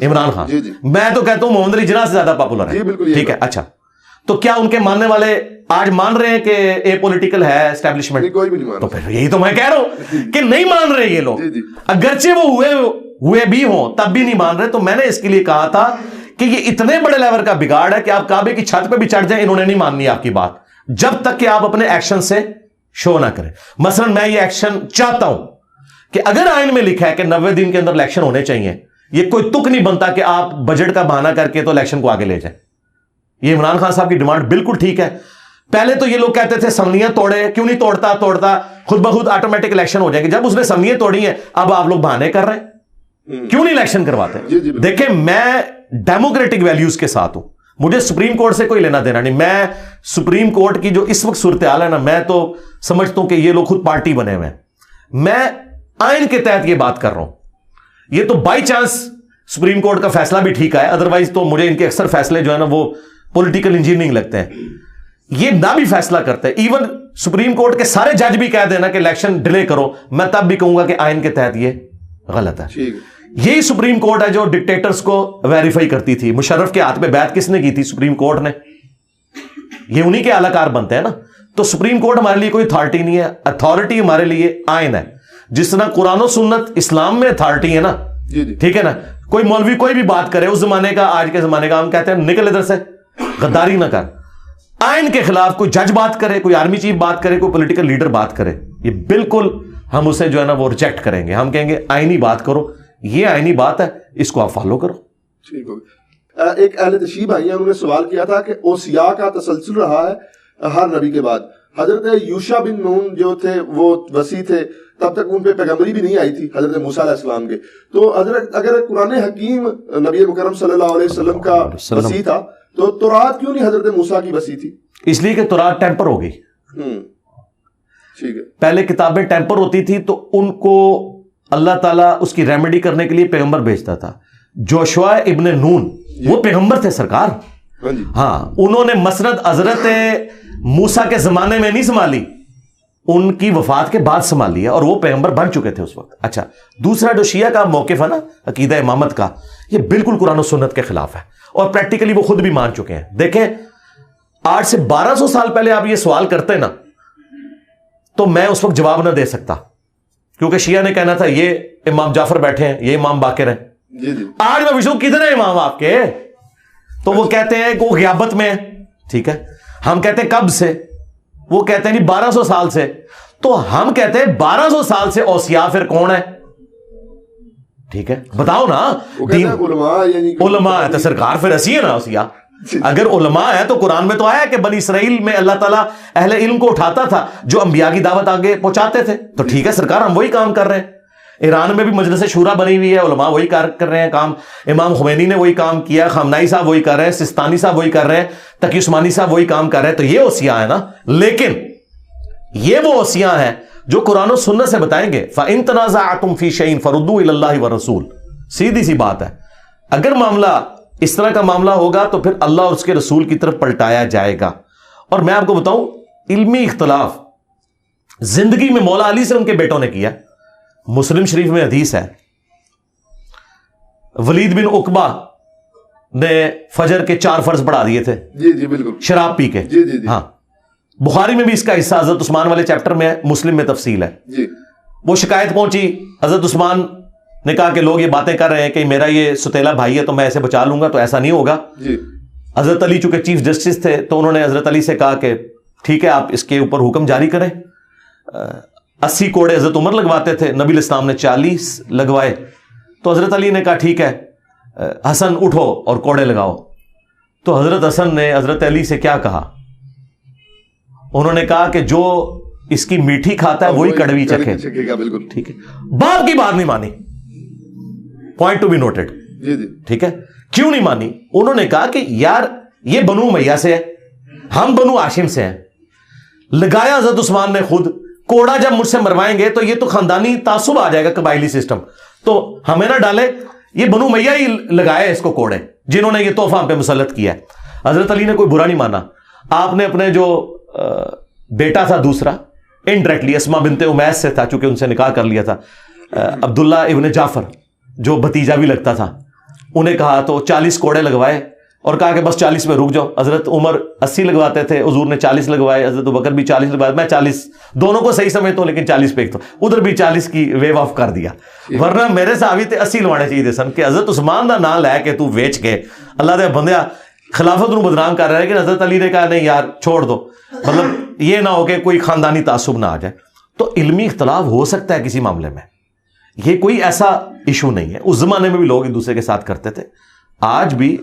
عمران خان. میں تو کہتا ہوں محمد علی جناح سے زیادہ پاپولر ہے. ٹھیک ہے، اچھا تو کیا ان کے ماننے والے آج مان رہے ہیں کہ اے پولیٹیکل ہے اسٹیبلشمنٹ؟
کوئی بھی نہیں مان.
تو پھر یہی تو میں کہہ رہا ہوں کہ نہیں مان رہے یہ لوگ، اگرچہ وہ ہوئے بھی ہوں تب بھی نہیں مان رہے. تو میں نے اس کے لیے کہا تھا کہ یہ اتنے بڑے لیول کا بگاڑ ہے کہ آپ کعبے کی چھت پہ بھی چڑھ جائیں، انہوں نے نہیں ماننی آپ کی بات جب تک کہ آپ اپنے ایکشن سے شو نہ کریں. مثلا میں یہ ایکشن چاہتا ہوں کہ اگر آئین میں لکھا ہے کہ 90 دن کے اندر الیکشن ہونے چاہیے، یہ کوئی تک نہیں بنتا کہ آپ بجٹ کا بہانہ کر کے تو الیکشن کو آگے لے جائیں. یہ عمران خان صاحب کی ڈیمانڈ بالکل ٹھیک ہے. پہلے تو یہ لوگ کہتے تھے اسمبلیاں توڑے، کیوں نہیں توڑتا خود بخود آٹومیٹک الیکشن ہو جائے گی. جب اس نے اسمبلیاں توڑی ہیں اب آپ لوگ بہانے کر رہے ہیں، کیوں نہیں الیکشن کرواتے؟ دیکھیں میں ڈیموکریٹک ویلیوز کے ساتھ ہوں، مجھے سپریم کورٹ سے کوئی لینا دینا نہیں. میں سپریم کورٹ کی جو اس وقت صورتحال ہے نا، میں تو سمجھتا ہوں کہ یہ لوگ خود پارٹی بنے ہوئے ہیں. میں آئین کے تحت یہ بات کر رہا ہوں. یہ تو بائی چانس سپریم کورٹ کا فیصلہ بھی ٹھیک ہے، ادروائز تو مجھے ان کے اکثر فیصلے جو ہے نا وہ پولیٹیکل انجینئرنگ لگتے ہیں. یہ نہ بھی فیصلہ کرتے ہیں، ایون سپریم کورٹ کے سارے جج بھی کہہ دینا کہ الیکشن ڈیلے کرو، میں تب بھی کہوں گا کہ آئین کے تحت یہ غلط ہے. یہی سپریم کورٹ ہے جو ڈکٹیٹرز کو ویریفائی کرتی تھی. مشرف کے ہاتھ پہ بیعت کس نے کی تھی؟ سپریم کورٹ نے. یہ انہی کے اعلی کار بنتے ہیں نا. تو سپریم کورٹ ہمارے لیے کوئی اتھارٹی نہیں ہے، اتھارٹی ہمارے لیے آئین ہے. جس طرح قرآن و سنت اسلام میں اتھارٹی ہے نا، ٹھیک ہے نا. کوئی مولوی کوئی بھی بات کرے اس زمانے کا آج کے زمانے کا، ہم کہتے ہیں نکل ادھر سے، غداری نہ کر. آئین کے خلاف کوئی جج بات کرے، کوئی آرمی چیف بات کرے، کوئی پولیٹیکل لیڈر بات کرے، یہ بالکل ہم اسے جو ہے نا وہ ریجیکٹ کریں گے. ہم کہیں گے آئینی بات کرو، یہ آئینی بات ہے, اس کو آپ فالو کرو.
ٹھیک ہو گیا. ایک اہل تشریح بھائی ہیں, انہوں نے سوال کیا تھا کہ اوصیاء کا تسلسل رہا ہے ہر نبی کے بعد. حضرت یوشع بن نون جو تھے وہ وصی تھے, تب تک ان پہ پیغمبری بھی نہیں آئی تھی حضرت موسیٰ علیہ السلام کے. تو حضرت اگر قرآن حکیم نبی مکرم صلی اللہ علیہ وسلم کا وصی تھا تو تورات کیوں نہیں حضرت موسیٰ کی وصی تھی؟
اس لیے کہ تورات ٹیمپر ہو گئی.
ٹھیک ہے.
پہلے کتابیں ٹیمپر ہوتی تھی تو ان کو اللہ تعالیٰ اس کی ریمیڈی کرنے کے لیے پیغمبر بھیجتا تھا. جوشوا ابن نون وہ پیغمبر تھے سرکار. ہاں, انہوں نے مسند حضرت موسیٰ کے زمانے میں نہیں سنبھالی, ان کی وفات کے بعد سنبھالی ہے, اور وہ پیغمبر بن چکے تھے اس وقت. اچھا, دوسرا جو شیعہ کا موقف ہے نا عقیدہ امامت کا, یہ بالکل قرآن و سنت کے خلاف ہے, اور پریکٹیکلی وہ خود بھی مان چکے ہیں. دیکھیں, 800 سے 1200 سال پہلے آپ یہ سوال کرتے نا تو میں اس وقت جواب نہ دے سکتا, کیونکہ شیعہ نے کہنا تھا یہ امام جعفر بیٹھے ہیں, یہ امام باقر ہیں. آج میں پوچھوں کتنے امام آپ کے, تو وہ کہتے ہیں کہ وہ غیابت میں ہے. ٹھیک ہے, ہم کہتے ہیں کب سے, وہ کہتے ہیں 1200 سال سے. تو ہم کہتے ہیں 1200 سال سے اوصیاء پھر کون ہے؟ ٹھیک ہے, بتاؤ نا. علماء ہے تو سرکار پھر اسی ہے نا اوصیاء. اگر علماء ہے تو قرآن میں تو آیا کہ بنی اسرائیل میں اللہ تعالیٰ اہل علم کو اٹھاتا تھا جو انبیاء کی دعوت آگے پہنچاتے تھے. تو ٹھیک ہے سرکار, ہم وہی کام کر رہے ہیں. ایران میں بھی مجلس شورا بنی ہوئی ہے, علماء وہی کر رہے ہیں کام. امام خمینی نے وہی کام کیا, خامنائی صاحب وہی کر رہے ہیں, سستانی صاحب وہی کر رہے ہیں, تقی عثمانی صاحب وہی کام کر رہے ہیں. تو یہ اوصیاء ہے نا. لیکن یہ وہ اوصیاء ہیں جو قرآن و سنت سے بتائیں گے فَإِن تَنَازَعْتُمْ فِي شَيْءٍ فَرُدُّوهُ إِلَى اللَّهِ وَالرَّسُولِ. سیدھی سی بات ہے, اگر معاملہ اس طرح کا معاملہ ہوگا تو پھر اللہ اور اس کے رسول کی طرف پلٹایا جائے گا. اور میں آپ کو بتاؤں, علمی اختلاف زندگی میں مولا علی سے ان کے بیٹوں نے کیا. مسلم شریف میں حدیث ہے, ولید بن عقبہ نے فجر کے 4 فرض پڑھا دیے تھے.
جی بالکل,
شراب پی کے. ہاں, بخاری میں بھی اس کا حصہ حضرت عثمان والے چیپٹر میں ہے, مسلم میں تفصیل ہے. وہ شکایت پہنچی, حضرت عثمان نے کہا کہ لوگ یہ باتیں کر رہے ہیں کہ میرا یہ ستیلا بھائی ہے تو میں ایسے بچا لوں گا, تو ایسا نہیں ہوگا. حضرت علی چونکہ چیف جسٹس تھے تو انہوں نے حضرت علی سے کہا کہ ٹھیک ہے آپ اس کے اوپر حکم جاری کریں. 80 کوڑے حضرت عمر لگواتے تھے, نبی اسلام نے 40 لگوائے. تو حضرت علی نے کہا ٹھیک ہے حسن اٹھو اور کوڑے لگاؤ. تو حضرت حسن نے حضرت علی سے کیا کہا, انہوں نے کہا کہ جو اس کی میٹھی کھاتا ہے وہی کڑوی چکھے.
بالکل
ٹھیک ہے, باپ کی بات نہیں مانی. Point to be noted. ٹھیک ہے, کیوں نہیں مانی؟ انہوں نے کہا کہ یار یہ بنو امیہ سے ہے, ہم بنو ہاشم سے ہیں. لگایا حضرت عثمان نے خود. کوڑا جب مجھ سے مروائیں گے تو یہ تو خاندانی تعصب آ جائے گا, قبائلی سسٹم, تو ہمیں نہ ڈالے. یہ بنو امیہ ہی لگائے اس کو کوڑے, جنہوں نے یہ تحفہ ہم پہ مسلط کیا ہے. حضرت علی نے کوئی برا نہیں مانا. آپ نے اپنے جو بیٹا تھا دوسرا, انڈائریکٹلی اسما بنت امیس سے تھا چونکہ ان سے نکاح کر لیا تھا, عبداللہ ابن جعفر جو بھتیجا بھی لگتا تھا, انہیں کہا تو 40 کوڑے لگوائے اور کہا کہ بس 40 میں رک جاؤ. حضرت عمر 80 لگواتے تھے, حضور نے 40 لگوائے, حضرت بکر بھی 40 لگوائے. میں 40 دونوں کو صحیح سمجھتا ہوں لیکن 40 پہ ایک تو ادھر بھی 40 کی ویو آف کر دیا. ورنہ میرے صحابی تے 80 لوانے چاہیے تھے سن, کہ حضرت عثمان دا نام لے کے تو ویچ کے اللہ دے بندیا خلافت نو بدنام کر رہا ہے. لیکن حضرت علی نے کہا نہیں یار چھوڑ دو, مطلب یہ نہ ہو کہ کوئی خاندانی تعصب نہ آ جائے. تو علمی اختلاف ہو سکتا ہے کسی معاملے میں, یہ کوئی ایسا ایشو نہیں ہے. اس زمانے میں بھی لوگ ایک دوسرے کے ساتھ کرتے تھے, آج بھی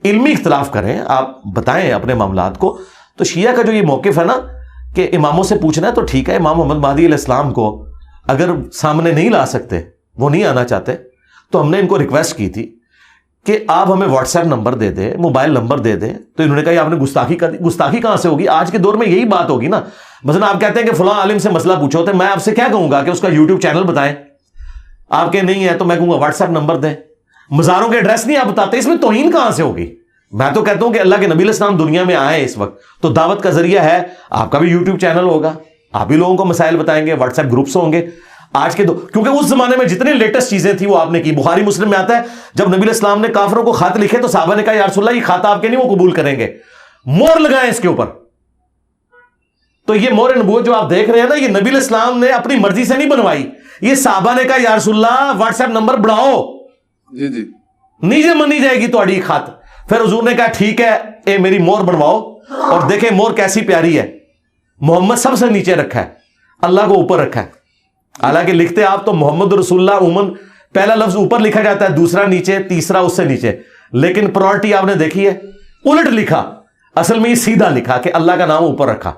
علمی اختلاف کریں, آپ بتائیں اپنے معاملات کو. تو شیعہ کا جو یہ موقف ہے نا کہ اماموں سے پوچھنا ہے تو ٹھیک ہے, امام محمد مہدی علیہ السلام کو اگر سامنے نہیں لا سکتے, وہ نہیں آنا چاہتے, تو ہم نے ان کو ریکویسٹ کی تھی کہ آپ ہمیں واٹس ایپ نمبر دے دیں, موبائل نمبر دے دیں. تو انہوں نے کہا آپ نے گستاخی کر دی. گستاخی کہاں سے ہوگی؟ آج کے دور میں یہی بات ہوگی نا. مثلا آپ کہتے ہیں کہ فلاں عالم سے مسئلہ پوچھو, تو میں آپ سے کیا کہوں گا کہ اس کا یوٹیوب چینل بتائیں. آپ کے نہیں ہے تو میں کہوں گا واٹس ایپ نمبر دیں. مزاروں کے ایڈریس نہیں آپ بتاتے, اس میں توہین کہاں سے ہوگی؟ میں تو کہتا ہوں کہ اللہ کے نبی علیہ السلام دنیا میں آئے اس وقت تو دعوت کا ذریعہ ہے. آپ کا بھی یوٹیوب چینل ہوگا, آپ بھی لوگوں کو مسائل بتائیں گے, واٹس ایپ گروپس ہوں گے. آج کے کیونکہ اس زمانے میں جتنے لیٹسٹ چیزیں تھیں وہ آپ نے کی. بخاری مسلم میں آتا ہے جب نبی علیہ السلام نے کافروں کو خط لکھے تو صحابہ نے کہا یا رسول اللہ یہ خط آپ کے نہیں, وہ قبول کریں گے, مور لگائیں اس کے اوپر. تو یہ مور نبوت جو آپ دیکھ رہے ہیں نا, یہ نبی علیہ السلام نے اپنی مرضی سے نہیں بنوائی. یہ صحابہ نے کہا یا رسول اللہ واٹس ایپ نمبر بڑھاؤ, نیچے منی جائے گی تھوڑی خط. پھر حضور نے کہا ٹھیک ہے اے میری مور بنواؤ, اور دیکھیں مور کیسی پیاری ہے. محمد سب سے نیچے رکھا ہے, اللہ کو اوپر رکھا ہے. حالانکہ لکھتے آپ تو محمد رسول اللہ عموماً پہلا لفظ اوپر لکھا جاتا ہے, دوسرا نیچے, تیسرا اس سے نیچے, لیکن پرائورٹی آپ نے دیکھی ہے, الٹ لکھا. اصل میں یہ سیدھا لکھا کہ اللہ کا نام اوپر رکھا,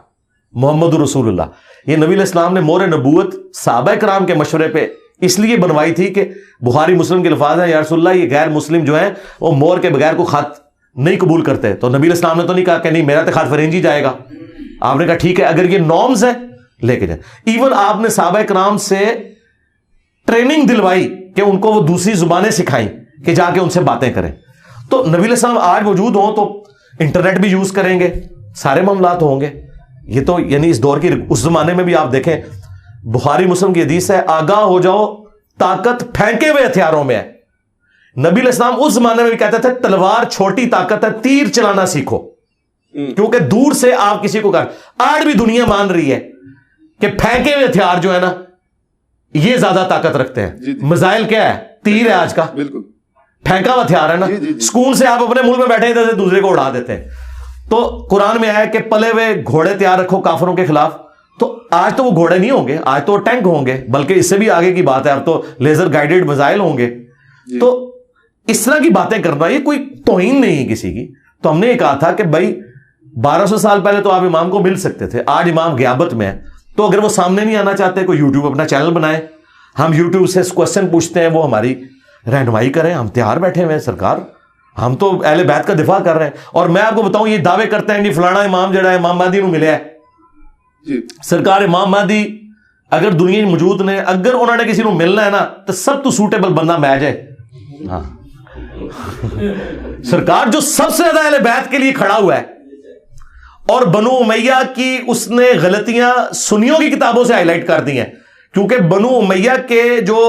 محمد رسول اللہ. یہ نبی علیہ السلام نے مور نبوت صحابہ کرام کے مشورے پہ اس لیے بنوائی تھی کہ بخاری مسلم کے الفاظ ہیں, یا رسول اللہ یہ غیر مسلم جو ہیں وہ مور کے بغیر کو خط نہیں قبول کرتے. تو نبی علیہ السلام نے تو نہیں کہا کہ نہیں میرا تو خط فرنجی جائے گا. آپ نے کہا ٹھیک ہے اگر یہ نارمز ہے لے کے جائیں. ایون آپ نے صحابہ کرام سے ٹریننگ دلوائی کہ ان کو وہ دوسری زبانیں سکھائیں کہ جا کے ان سے باتیں کریں. تو نبی علیہ السلام آج موجود ہوں تو انٹرنیٹ بھی یوز کریں گے, سارے معاملات ہوں گے. یہ تو یعنی اس دور کی, اس زمانے میں بھی آپ دیکھیں بخاری مسلم کی حدیث ہے, آگاہ ہو جاؤ طاقت پھینکے ہوئے ہتھیاروں میں ہے. نبی علیہ السلام اس زمانے میں بھی کہتے تھے تلوار چھوٹی طاقت ہے, تیر چلانا سیکھو, کیونکہ دور سے آپ کسی کو کر. آج بھی دنیا مان رہی ہے کہ پھینکے ہوئے ہتھیار جو ہے نا یہ زیادہ طاقت رکھتے ہیں. میزائل کیا ہے؟ تیر ہے آج کا, بالکل پھینکا ہوا ہتھیار ہے نا. سکون سے آپ اپنے ملک میں بیٹھے ادھر سے دوسرے کو اڑا دیتے ہیں. تو قرآن میں آیا کہ پلے ہوئے گھوڑے تیار رکھو کافروں کے خلاف. تو آج تو وہ گھوڑے نہیں ہوں گے, آج تو وہ ٹینک ہوں گے, بلکہ اس سے بھی آگے کی بات ہے, اب تو لیزر گائیڈڈ میزائل ہوں گے. تو اس طرح کی باتیں کرنا یہ کوئی توہین نہیں ہے کسی کی. تو ہم نے یہ کہا تھا کہ بھائی 1200 سال پہلے تو آپ امام کو مل سکتے تھے, آج امام غیابت میں ہے. تو اگر وہ سامنے نہیں آنا چاہتے, کوئی یوٹیوب اپنا چینل بنائے, ہم یوٹیوب سے کوشچن پوچھتے ہیں, وہ ہماری رہنمائی کریں. ہم تیار بیٹھے ہوئے ہیں سرکار, ہم تو اہل بیت کا دفاع کر رہے ہیں. اور میں آپ کو بتاؤں یہ دعوے کرتے ہیں کہ فلانا امام جڑا ہے امام مہدی نو ملیا ہے. سرکار امام مہدی اگر دنیا میں موجود نے, اگر انہوں نے کسی کو ملنا ہے نا تو سب تو سوٹیبل بندہ میں جائے. ہاں سرکار جو سب سے زیادہ اہل بیت کے لیے کھڑا ہوا ہے, اور بنو امیہ کی اس نے غلطیاں سنیوں کی کتابوں سے ہائی لائٹ کر دی ہیں, کیونکہ بنو امیہ کے جو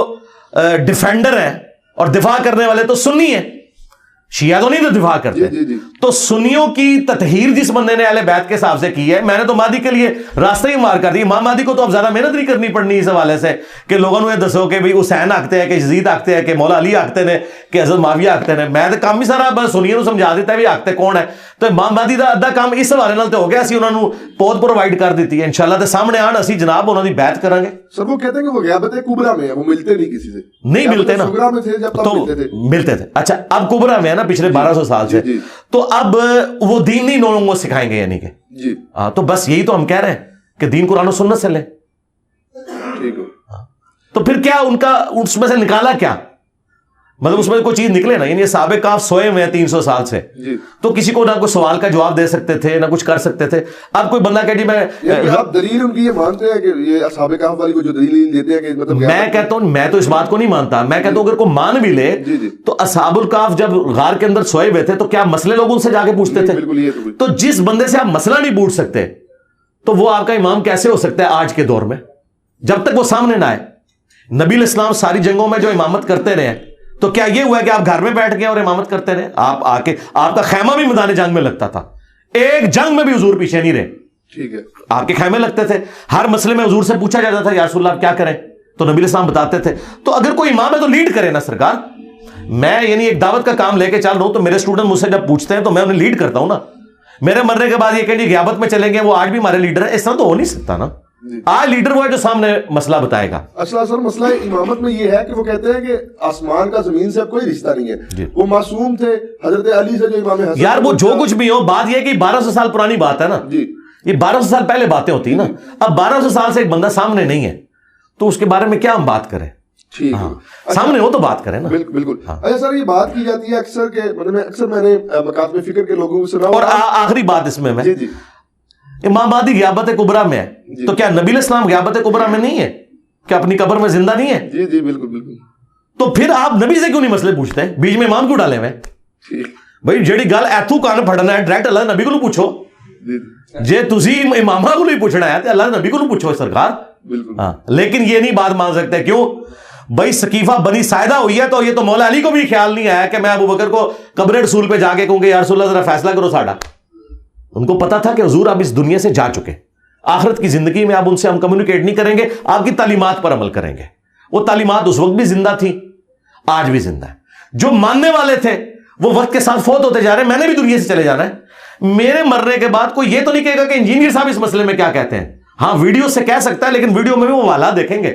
ڈیفینڈر ہیں اور دفاع کرنے والے تو سنی ہیں, شیعہ تو نہیں تو دفاع کرتے. تو سنیوں کی تطہیر جس بندے نے اہل بیت کے حساب سے کی ہے, میں نے تو مہدی کے لیے راستہ ہی مار کر دی. امام مہدی کو تو اب زیادہ محنت نہیں کرنی پڑنی اس حوالے سے کہ لوگوں نے دسو کہ بھائی حسین آکتے ہیں کہ یزید آکتے ہیں کہ مولا علی آکتے ہیں کہ حضرت معاویہ آکتے ہیں. میں تو کام ہی سارا بس سنیوں سمجھا دیتا ہے بھی آکتے کون ہے. تو امام مہدی دا ادھا کام اس حوالے نال تو ہو گیا, اسی انہوں نے پود پرووائڈ کر دیتی ہے. انشاءاللہ تے سامنے آن اسی جناب انہوں نے بیعت کریں گے.
سر وہ کہتے ہیں کہ وہ غیابت کبریٰ میں ہے, وہ ملتے نہیں کسی سے,
نہیں ملتے نا, تو ملتے تھے. اچھا اب کبریٰ میں ہے نا پچھلے 1200 سال سے, تو اب وہ دین نہیں لوگوں کو سکھائیں گے, یعنی کہ جی تو بس یہی تو ہم کہہ رہے ہیں کہ دین قرآن و سنت سے لیں. تو پھر کیا ان کا اس میں سے نکالا کیا, مطلب اس میں کوئی چیز نکلے نا. یعنی صحابہ کہف سوئے ہوئے ہیں 300 سال سے, تو کسی کو نہ کوئی سوال کا جواب دے سکتے تھے, نہ کچھ کر سکتے تھے. اب کوئی بندہ کہ جی میں
آپ دلیل ان کی یہ مانتے ہیں کہ یہ صحابہ کہف والی کو جو دلیل دیتے ہیں کہ مطلب,
میں کہتا ہوں میں تو اس بات کو نہیں مانتا. میں کہتا ہوں اگر کوئی مان بھی لے تو اصحاب الکہف جب غار کے اندر سوئے ہوئے تھے تو کیا مسئلے لوگ ان سے جا کے پوچھتے تھے؟ تو جس بندے سے آپ مسئلہ نہیں پوچھ سکتے تو وہ آپ کا امام کیسے ہو سکتا ہے آج کے دور میں, جب تک وہ سامنے نہ آئے. نبی علیہ السلام ساری جنگوں میں جو امامت کرتے رہے, تو کیا یہ ہوا کہ آپ گھر میں بیٹھ گئے اور امامت کرتے رہے؟ آپ آ کے آپ کا خیمہ بھی میدان جنگ میں لگتا تھا, ایک جنگ میں بھی حضور پیچھے نہیں رہے. ٹھیک ہے, آپ کے خیمے لگتے تھے, ہر مسئلے میں حضور سے پوچھا جاتا تھا یا رسول اللہ آپ کیا کریں, تو نبی علیہ السلام بتاتے تھے. تو اگر کوئی امام ہے تو لیڈ کرے نا سرکار. میں یعنی ایک دعوت کا کام لے کے چل رہا ہوں, تو میرے اسٹوڈنٹ مجھ سے جب پوچھتے ہیں تو میں انہیں لیڈ کرتا ہوں نا. میرے مرنے کے بعد یہ کہ غیابت میں چلیں گے, وہ آج بھی ہمارے لیڈر ہیں, اس طرح تو ہو نہیں سکتا نا. آج لیڈر وہ ہے جو سامنے مسئلہ بتائے گا.
اصل مسئلہ امامت میں یہ ہے کہ وہ کہتے ہیں کہ آسمان کا زمین سے کوئی رشتہ نہیں ہے. وہ معصوم تھے حضرت علی سے, جو امام حسن,
یار وہ جو کچھ بھی ہو, بات یہ کہ 1200 سال پرانی بات ہے نا, یہ 1200 سال پہلے باتیں ہوتی نا. اب 1200 سال سے ایک بندہ سامنے نہیں ہے تو اس کے بارے میں کیا ہم بات کریں؟ سامنے ہو تو بات کریں نا.
بالکل. اچھا سر یہ بات کی جاتی ہے اکثر کہ مطلب میں نے مکاتب فکر کے لوگوں سے سنا.
اور آخری بات اس میں امام مہدی غیابت کبریٰ میں ہے, تو کیا نبی علیہ السلام غیابت کبریٰ میں نہیں ہے, کیا اپنی قبر میں زندہ نہیں ہے؟
جی بالکل.
تو پھر آپ نبی سے کیوں نہیں مسئلے پوچھتے ہیں, بیچ میں امام کیوں ڈالے ہوئے؟ بھائی جیڑی گل ایتھو کان پھڑنا ہے ڈائریکٹ اللہ نبی کو پوچھو. جے تسی امامہ کو نہیں پوچھنا ہے تو اللہ نبی کو پوچھو سرکار. ہاں لیکن یہ نہیں بات مان سکتے, کیوں بھائی سقیفہ بنی ساعدہ ہوئی ہے تو یہ تو مولا علی کو بھی خیال نہیں آیا کہ میں ابو بکر کو قبر رسول پہ جا کے کہوں کہ یا رسول اللہ ذرا فیصلہ کرو ساڈا. ان کو پتا تھا کہ حضور آپ اس دنیا سے جا چکے, آخرت کی زندگی میں آپ ان سے ہم کمیونیکیٹ نہیں کریں گے, آپ کی تعلیمات پر عمل کریں گے. وہ تعلیمات اس وقت بھی زندہ تھی, آج بھی زندہ ہے. جو ماننے والے تھے وہ وقت کے ساتھ فوت ہوتے جا رہے ہیں, میں نے بھی دنیا سے چلے جانا ہے. میرے مرنے کے بعد کوئی یہ تو نہیں کہے گا کہ انجینئر صاحب اس مسئلے میں کیا کہتے ہیں. ہاں ویڈیو سے کہہ سکتا ہے, لیکن ویڈیو میں بھی وہ والا دیکھیں گے.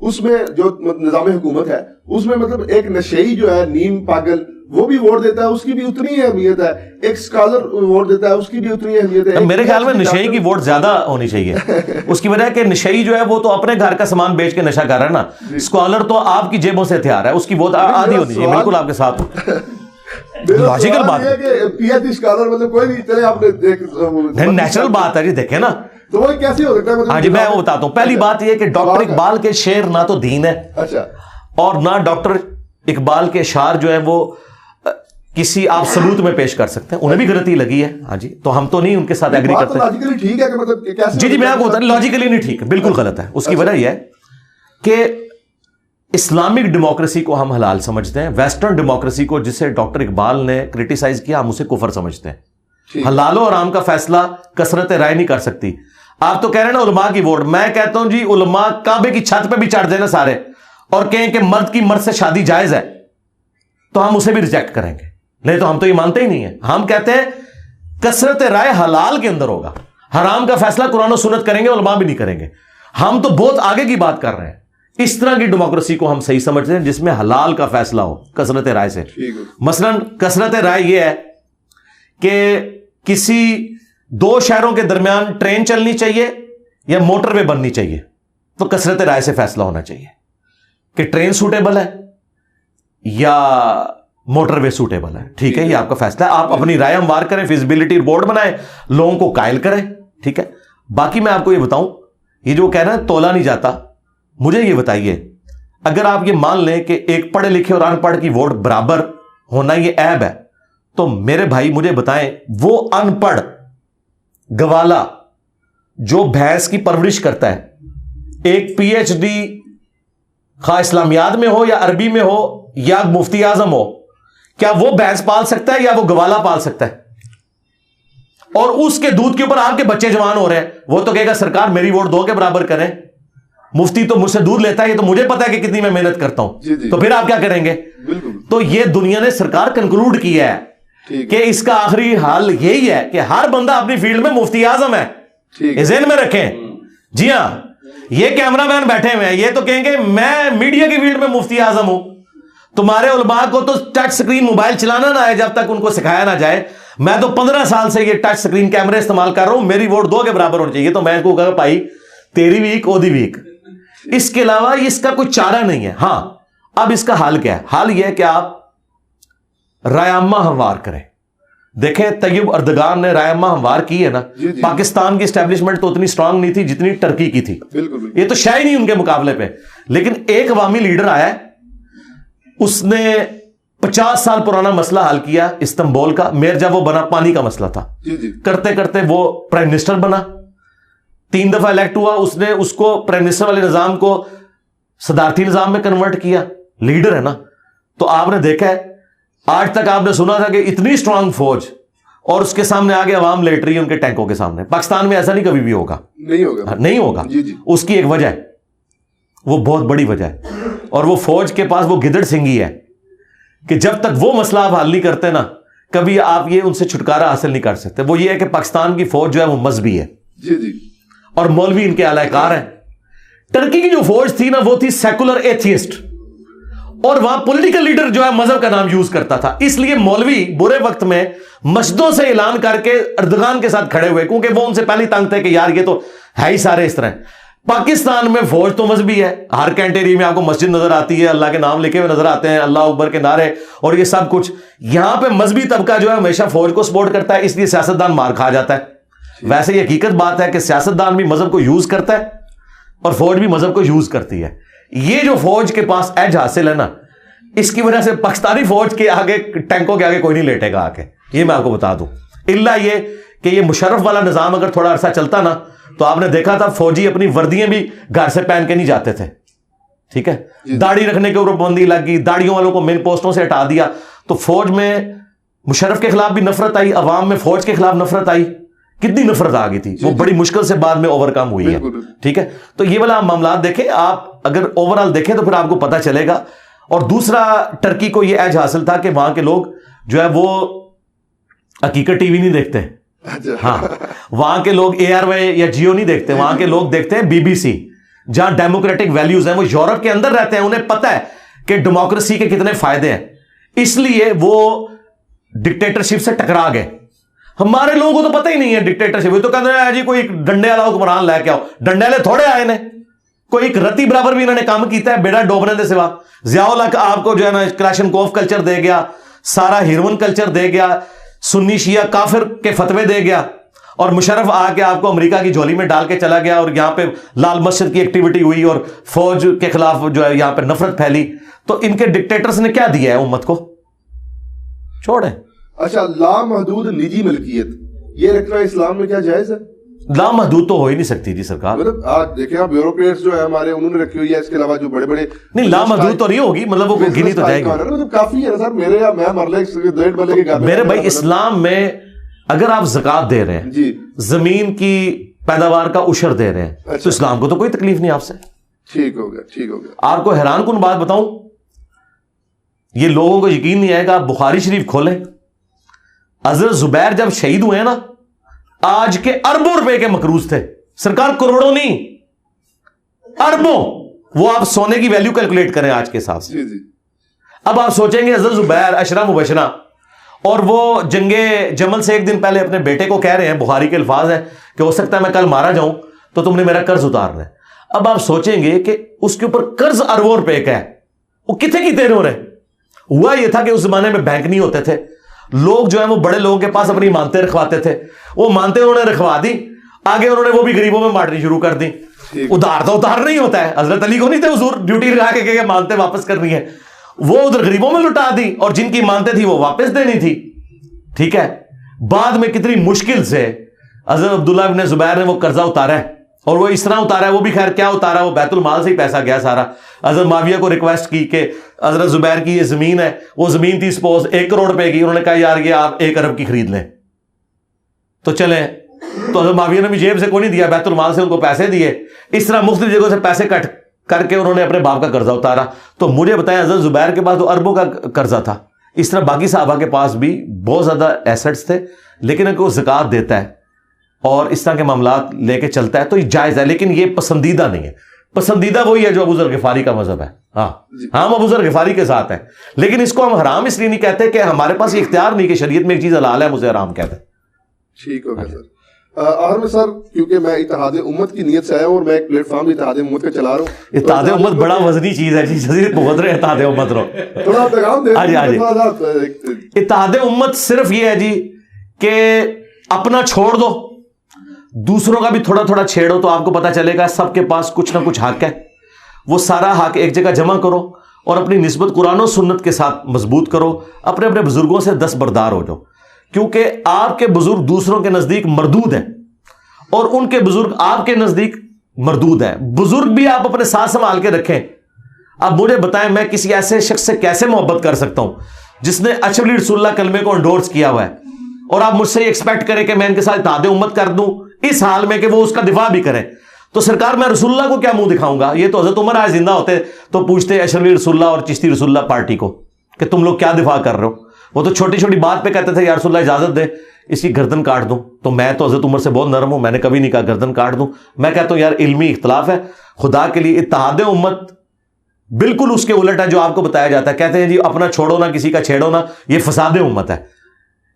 اس میں جو نظام حکومت ہے اس میں مطلب ایک نشئی جو ہے نیم پاگل وہ بھی ووٹ دیتا ہے, اس کی بھی اتنی ہی اہمیت ہے, ایک اسکالر ووٹ دیتا ہے اس کی بھی اتنی اہمیت ہے.
میرے خیال میں نشئی کی ووٹ زیادہ ہونی چاہیے. اس کی وجہ ہے کہ نشئی جو ہے وہ تو اپنے گھر کا سامان بیچ کے نشہ کر رہا ہے نا, اسکالر تو آپ کی جیبوں سے ہتھیار ہے, اس کی ووٹ آدھی ہونی چاہیے. بالکل آپ کے ساتھ لاجیکل بات ہے,
پی ایچ ڈی اسکالر مطلب کوئی نہیں چلے آپ نے
نیچرل بات ہے جی. دیکھیں نا
تو وہ کیسے ہو سکتا ہے.
ہاں جی میں وہ بتاتا ہوں. پہلی بات یہ کہ ڈاکٹر اقبال کے شعر نہ تو دین ہے,
اچھا,
اور نہ ڈاکٹر اقبال کے اشعار جو ہے وہ کسی آپ ثبوت میں پیش کر سکتے ہیں. انہیں بھی غلطی لگی ہے ہاں جی, تو ہم تو نہیں ان کے ساتھ ایگری کرتے.
لاجیکلی ٹھیک ہے کہ مطلب
جی جی میں آپ کو بتا رہا ہوں لاجیکلی نہیں ٹھیک ہے, بالکل غلط ہے. اس کی وجہ یہ ہے کہ اسلامک ڈیموکریسی کو ہم حلال سمجھتے ہیں, ویسٹرن ڈیموکریسی کو جسے ڈاکٹر اقبال نے کرٹیسائز کیا ہم اسے کفر سمجھتے ہیں. حلال و حرام کا فیصلہ کثرت رائے نہیں کر سکتی. آپ تو کہہ رہے ہیں نا علماء کی ووٹ, میں کہتا ہوں جی علماء کعبے کی چھت پہ بھی چڑھ دیں نا سارے اور کہیں کہ مرد کی مرد سے شادی جائز ہے تو ہم اسے بھی ریجیکٹ کریں گے. نہیں تو ہم تو یہ مانتے ہی نہیں ہیں. ہم کہتے ہیں کثرت رائے حلال کے اندر ہوگا, حرام کا فیصلہ قرآن و سنت کریں گے, علماء بھی نہیں کریں گے. ہم تو بہت آگے کی بات کر رہے ہیں. اس طرح کی ڈیموکریسی کو ہم صحیح سمجھتے ہیں جس میں حلال کا فیصلہ ہو کثرت رائے سے. مثلا کثرت رائے یہ ہے کہ کسی دو شہروں کے درمیان ٹرین چلنی چاہیے یا موٹر وے بننی چاہیے, تو کثرت رائے سے فیصلہ ہونا چاہیے کہ ٹرین سوٹیبل ہے یا موٹر وے سوٹیبل ہے. ٹھیک ہے, یہ آپ کا فیصلہ ہے, آپ اپنی رائے ہموار کریں, فیزیبلٹی رپورٹ بنائیں, لوگوں کو قائل کریں. ٹھیک ہے, باقی میں آپ کو یہ بتاؤں, یہ جو کہہ رہے ہیں تولا نہیں جاتا, مجھے یہ بتائیے اگر آپ یہ مان لیں کہ ایک پڑھے لکھے اور ان پڑھ کی ووٹ برابر ہونا یہ عیب ہے, تو میرے بھائی مجھے بتائیں وہ ان پڑھ گوالا جو بھینس کی پرورش کرتا ہے, ایک پی ایچ ڈی خواہ اسلامیات میں ہو یا عربی میں ہو یا مفتی اعظم ہو, کیا وہ بھینس پال سکتا ہے یا وہ گوالا پال سکتا ہے؟ اور اس کے دودھ کے اوپر آپ کے بچے جوان ہو رہے ہیں, وہ تو کہے گا سرکار میری ووٹ دو کے برابر کریں, مفتی تو مجھ سے دودھ لیتا ہے, یہ تو مجھے پتا ہے کہ کتنی میں محنت کرتا ہوں. تو پھر آپ کیا کریں گے؟ تو یہ دنیا نے سرکار کنکلوڈ کیا ہے کہ اس کا آخری حال یہی ہے کہ ہر بندہ اپنی فیلڈ میں مفتی اعظم ہے. ذہن میں رکھیں. جی ہاں, یہ کیمرہ مین بیٹھے ہوئے ہیں, یہ تو کہیں گے میں میڈیا کی فیلڈ میں مفتی اعظم ہوں. تمہارے علماء کو تو ٹچ سکرین موبائل چلانا نہ آئے جب تک ان کو سکھایا نہ جائے. میں تو 15 سال سے یہ ٹچ سکرین کیمرے استعمال کر رہا ہوں, میری ووٹ دو کے برابر ہونی چاہیے. تو میں کو کہا بھائی تیری ویک اودی ویک, اس کے علاوہ اس کا کوئی چارہ نہیں ہے. ہاں اب اس کا حال کیا ہے؟ حال یہ ہے کہ آپ رائے عامہ ہموار کریں. دیکھیں طیب اردگان نے رائے عامہ ہموار کی ہے نا, پاکستان کی اسٹیبلشمنٹ تو اتنی سٹرانگ نہیں تھی جتنی ٹرکی کی تھی, یہ تو شاید نہیں ان کے مقابلے پہ. لیکن ایک عوامی لیڈر آیا ہے, اس نے 50 سال پرانا مسئلہ حل کیا استنبول کا. جب وہ بنا پانی کا مسئلہ تھا, کرتے کرتے وہ پرائم منسٹر بنا, 3 دفعہ الیکٹ ہوا, اس نے اس کو پرائم منسٹر والے نظام کو صدارتی نظام میں کنورٹ کیا. لیڈر ہے نا. تو آپ نے دیکھا ہے آج تک آپ نے سنا تھا کہ اتنی سٹرانگ فوج اور اس کے سامنے آگے عوام لیٹ رہی ہے ان کے ٹینکوں کے سامنے. پاکستان میں ایسا نہیں کبھی بھی ہوگا, نہیں ہوگا. اس کی ایک وجہ ہے, وہ بہت بڑی وجہ ہے, اور وہ فوج کے پاس وہ گدڑ سنگھی ہے کہ جب تک وہ مسئلہ آپ حل نہیں کرتے نا, کبھی آپ یہ ان سے چھٹکارا حاصل نہیں کر سکتے. وہ یہ ہے کہ پاکستان کی فوج جو ہے وہ مذہبی ہے, اور مولوی ان کے اعلی کار ہیں. ٹرکی کی جو فوج تھی نا وہ تھی سیکولر ایتھیسٹ, اور وہاں پولیٹیکل لیڈر جو ہے مذہب کا نام یوز کرتا تھا. اس لیے مولوی برے وقت میں مسجدوں سے اعلان کر کے اردگان کے ساتھ کھڑے ہوئے, کیونکہ وہ ان سے پہلے تنگ تھے کہ یار یہ تو ہے ہی سارے اس طرح. پاکستان میں فوج تو مذہبی ہے, ہر کینٹری میں آپ کو مسجد نظر آتی ہے, اللہ کے نام لکھے ہوئے نظر آتے ہیں, اللہ اکبر کے نعرے اور یہ سب کچھ. یہاں پہ مذہبی طبقہ جو ہے ہمیشہ فوج کو سپورٹ کرتا ہے, اس لیے سیاستدان مار کھا جاتا ہے. ویسے یہ حقیقت بات ہے کہ سیاستدان بھی مذہب کو یوز کرتا ہے اور فوج بھی مذہب کو یوز کرتی ہے. یہ جو فوج کے پاس ایج حاصل ہے نا, اس کی وجہ سے پاکستانی فوج کے آگے ٹینکوں کے آگے کوئی نہیں لیٹے گا آگے, یہ میں آپ کو بتا دوں. الا یہ کہ یہ مشرف والا نظام اگر تھوڑا عرصہ چلتا نا, تو آپ نے دیکھا تھا فوجی اپنی وردیاں بھی گھر سے پہن کے نہیں جاتے تھے. ٹھیک ہے, داڑھی رکھنے کے اوپر پابندی لگ گئی, داڑھیوں والوں کو مین پوسٹوں سے ہٹا دیا, تو فوج میں مشرف کے خلاف بھی نفرت آئی, عوام میں فوج کے خلاف نفرت آئی. کتنی نفرت آ گئی تھی, وہ بڑی مشکل سے بعد میں اوور کم ہوئی ہے. ٹھیک ہے, تو یہ والا معاملات دیکھیں آپ, اگر اوور آل دیکھیں تو پھر آپ کو پتا چلے گا. اور دوسرا, ٹرکی کو یہ ایج حاصل تھا کہ وہاں کے لوگ جو ہے وہ حقیقت ٹی وی نہیں دیکھتے. ہاں, وہاں کے لوگ اے آر وائی یا جیو نہیں دیکھتے, وہاں کے لوگ دیکھتے ہیں بی بی سی, جہاں ڈیموکریٹک ویلیوز ہیں، وہ یورپ کے اندر رہتے ہیں، انہیں پتہ ہے کہ ڈیموکریسی کے کتنے فائدے ہیں، اس لیے وہ ڈکٹیٹرشپ سے ٹکرا گئے. ہمارے لوگوں کو تو پتہ ہی نہیں ہے ڈکٹیٹرشپ، وہ تو کہتے ہیں جی کوئی ڈنڈے والا حکمران لے کے آؤ. ڈنڈے والے تھوڑے آئے نے، کوئی ایک رتی برابر بھی انہوں نے کام کیتا ہے بیڑا ڈوبنے دے سوا. ضیاء الحق آپ کو جو ہے نا کلاشنکوف کلچر دے گیا، سارا ہیروئن کلچر دے گیا، سنی شیعہ کافر کے فتوے دے گیا، اور مشرف آ کے آپ کو امریکہ کی جھولی میں ڈال کے چلا گیا، اور یہاں پہ لال مسجد کی ایکٹیویٹی ہوئی اور فوج کے خلاف جو ہے یہاں پہ نفرت پھیلی. تو ان کے ڈکٹیٹرز نے کیا دیا ہے امت کو؟ چھوڑیں.
اچھا، لامحدود نجی ملکیت یہ رکھنا اسلام میں کیا جائز ہے؟
لامحدود تو ہو ہی نہیں سکتی جی سرکار.
مطلب آپ دیکھیں، آپ بیوروکریٹس جو ہے ہمارے انہوں نے رکھی ہوئی ہے، اس کے علاوہ جو بڑے بڑے
نہیں لامحدود تو نہیں ہوگی، مطلب وہ گنی تو جائے گی.
مطلب کافی ہے سر. میں مرلے ڈیڑھ مرلے کے گھر
میرے بھائی اسلام میں اگر آپ زکوٰۃ دے رہے ہیں
جی،
زمین کی پیداوار کا عشر دے رہے ہیں، تو اسلام کو تو کوئی تکلیف نہیں آپ سے.
ٹھیک ہو گیا، ٹھیک ہو گیا.
آپ کو حیران کن بات بتاؤں، یہ لوگوں کو یقین نہیں آئے گا، آپ بخاری شریف کھولیں، حضرت زبیر جب شہید ہوئے نا، آج کے اربوں روپے کے مقروض تھے سرکار، کروڑوں نہیں، اربوں. وہ آپ سونے کی ویلیو کیلکولیٹ کریں آج کے حساب سے.
جی جی.
اب آپ سوچیں گے حضرت زبیر عشرہ مبشرہ، اور وہ جنگ جمل سے ایک دن پہلے اپنے بیٹے کو کہہ رہے ہیں، بخاری کے الفاظ ہیں کہ ہو سکتا ہے میں کل مارا جاؤں تو تم نے میرا قرض اتارنا ہے. اب آپ سوچیں گے کہ اس کے اوپر قرض اربوں روپے کا ہے، وہ کتنے کی دیر ہو رہے. ہوا یہ تھا کہ اس زمانے میں بینک نہیں ہوتے تھے، لوگ جو ہیں وہ بڑے لوگوں کے پاس اپنی مانتے رکھواتے تھے، وہ مانتے انہوں نے رکھوا دی، آگے انہوں نے وہ بھی غریبوں میں بانٹنی شروع کر دی. ادھار تو ادھار نہیں ہوتا ہے، حضرت علی کو نہیں تھے حضور ڈیوٹی لگا کے کہ مانتے واپس کرنی ہے، وہ ادھر غریبوں میں لٹا دی، اور جن کی مانتے تھی وہ واپس دینی تھی. ٹھیک ہے، بعد میں کتنی مشکل سے حضرت عبداللہ ابن زبیر نے وہ قرضہ اتارا ہے، اور وہ اس طرح اتارا ہے، وہ بھی خیر کیا اتارا، وہ بیت المال سے ہی پیسہ گیا سارا. حضرت معاویہ کو ریکویسٹ کی کہ حضرت زبیر کی یہ زمین ہے، وہ زمین تھی سپوز 1 کروڑ روپے کی، انہوں نے کہا یار یہ آپ 1 ارب کی خرید لیں تو چلیں. تو حضرت معاویہ نے بھی جیب سے کوئی نہیں دیا، بیت المال سے ان کو پیسے دیے. اس طرح مختلف جگہوں سے پیسے کٹ کر کے انہوں نے اپنے باپ کا قرضہ اتارا. تو مجھے بتائیں حضرت زبیر کے پاس تو اربوں کا قرضہ تھا، اس طرح باقی صحابہ کے پاس بھی بہت زیادہ ایسٹس تھے، لیکن اگر وہ زکوٰۃ دیتا ہے اور اس طرح کے معاملات لے کے چلتا ہے تو یہ جائز ہے، لیکن یہ پسندیدہ نہیں ہے. پسندیدہ وہی ہے جو ابو ذر غفاری کا مذہب ہے. ہاں ہم ابو ذر غفاری کے ساتھ ہیں، لیکن اس کو ہم حرام اس لیے نہیں کہتے کہ ہمارے پاس یہ اختیار نہیں کہ شریعت میں ایک چیز حلال ہے مجھے حرام کہتے ہیں.
ٹھیک ہو گیا سر. آخر میں سر، کیونکہ میں اتحاد امت کی نیت سے آیا ہوں اور میں ایک پلیٹ فارم اتحاد امت کا چلا رہا ہوں.
اتحاد امت بڑا وزنی چیز ہے جی، بہت رہے اتحاد امت رو
تھوڑا پیغام دے.
اتحاد امت صرف یہ ہے جی کہ اپنا چھوڑ دو، دوسروں کا بھی تھوڑا تھوڑا چھیڑو، تو آپ کو پتا چلے گا سب کے پاس کچھ نہ کچھ حق ہے. وہ سارا حق ایک جگہ جمع کرو اور اپنی نسبت قرآن و سنت کے ساتھ مضبوط کرو، اپنے اپنے بزرگوں سے دستبردار ہو جاؤ، کیونکہ آپ کے بزرگ دوسروں کے نزدیک مردود ہیں اور ان کے بزرگ آپ کے نزدیک مردود ہیں. بزرگ بھی آپ اپنے ساتھ سنبھال کے رکھیں. اب مجھے بتائیں میں کسی ایسے شخص سے کیسے محبت کر سکتا ہوں جس نے اچھلی رسول اللہ کلمے کو انڈورس کیا ہوا ہے، اور آپ مجھ سے ایکسپیکٹ کریں کہ میں ان کے ساتھ اتحاد امت کر دوں اس حال میں کہ وہ اس کا دفاع بھی کریں. تو سرکار میں رسول اللہ کو کیا منہ دکھاؤں گا؟ یہ تو حضرت عمر آج زندہ ہوتے تو پوچھتے اشرفی رسول اللہ اور چشتی رسول اللہ پارٹی کو کہ تم لوگ کیا دفاع کر رہے ہو. وہ تو چھوٹی چھوٹی بات پہ کہتے تھے یا رسول اللہ اجازت دے اس کی گردن کاٹ دوں. تو میں تو حضرت عمر سے بہت نرم ہوں، میں نے کبھی نہیں کہا گردن کاٹ دوں. میں کہتا ہوں یار علمی اختلاف ہے، خدا کے لیے اتحاد امت بالکل اس کے الٹ ہے جو آپ کو بتایا جاتا ہے. کہتے ہیں جی اپنا چھوڑو نہ کسی کا چھیڑو نہ، یہ فساد امت ہے.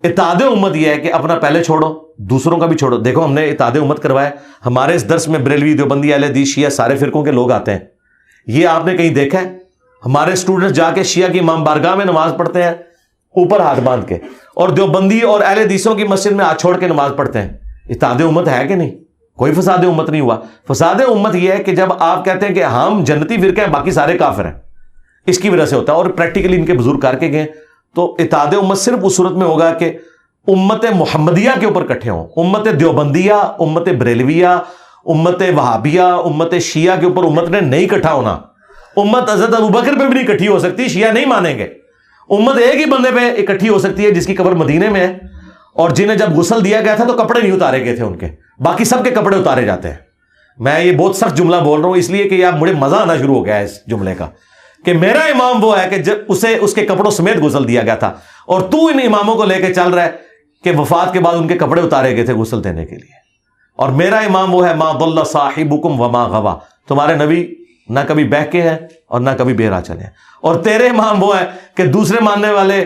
اتحاد امت یہ ہے کہ اپنا پہلے چھوڑو، دوسروں کا بھی چھوڑو. دیکھو ہم نے اتحاد امت کروایا، ہمارے اس درس میں بریلوی، دیوبندی، اہل حدیث، شیعہ سارے فرقوں کے لوگ آتے ہیں. یہ آپ نے کہیں دیکھا ہے؟ ہمارے اسٹوڈنٹس جا کے شیعہ کی امام بارگاہ میں نماز پڑھتے ہیں اوپر ہاتھ باندھ کے، اور دیوبندی اور اہل حدیثوں کی مسجد میں ہاتھ چھوڑ کے نماز پڑھتے ہیں. اتحاد امت ہے کہ نہیں؟ کوئی فساد امت نہیں ہوا. فساد امت یہ ہے کہ جب آپ کہتے ہیں کہ ہم جنتی فرقے ہیں باقی سارے کافر ہیں، اس کی وجہ سے ہوتا ہے. اور پریکٹیکلی ان کے بزرگ کر کے گئے. تو اتحاد امت صرف اس صورت میں ہوگا کہ امت محمدیہ کے اوپر اکٹھے ہوں. امت دیوبندیہ، امت بریلویہ، امت وہابیہ، امت شیعہ کے اوپر امت نے نہیں اکٹھا ہونا. امت حضرت ابوبکر پہ بھی نہیں اکٹھی ہو سکتی، شیعہ نہیں مانیں گے. امت ایک ہی بندے پہ اکٹھی ہو سکتی ہے جس کی قبر مدینے میں ہے، اور جنہیں جب غسل دیا گیا تھا تو کپڑے نہیں اتارے گئے تھے ان کے، باقی سب کے کپڑے اتارے جاتے ہیں. میں یہ بہت سخت جملہ بول رہا ہوں اس لیے کہ یار مجھے مزہ آنا شروع ہو گیا ہے اس جملے کا کہ میرا امام وہ ہے کہ جب اسے اس کے کپڑوں سمیت غسل دیا گیا تھا، اور تو ان اماموں کو لے کے چل رہا ہے کہ وفات کے بعد ان کے کپڑے اتارے گئے تھے غسل دینے کے لیے. اور میرا امام وہ ہے ما ضل صاحبکم وما غوا، تمہارے نبی نہ کبھی بہکے ہیں اور نہ کبھی بہرا چلے ہیں، اور تیرے امام وہ ہیں کہ دوسرے ماننے والے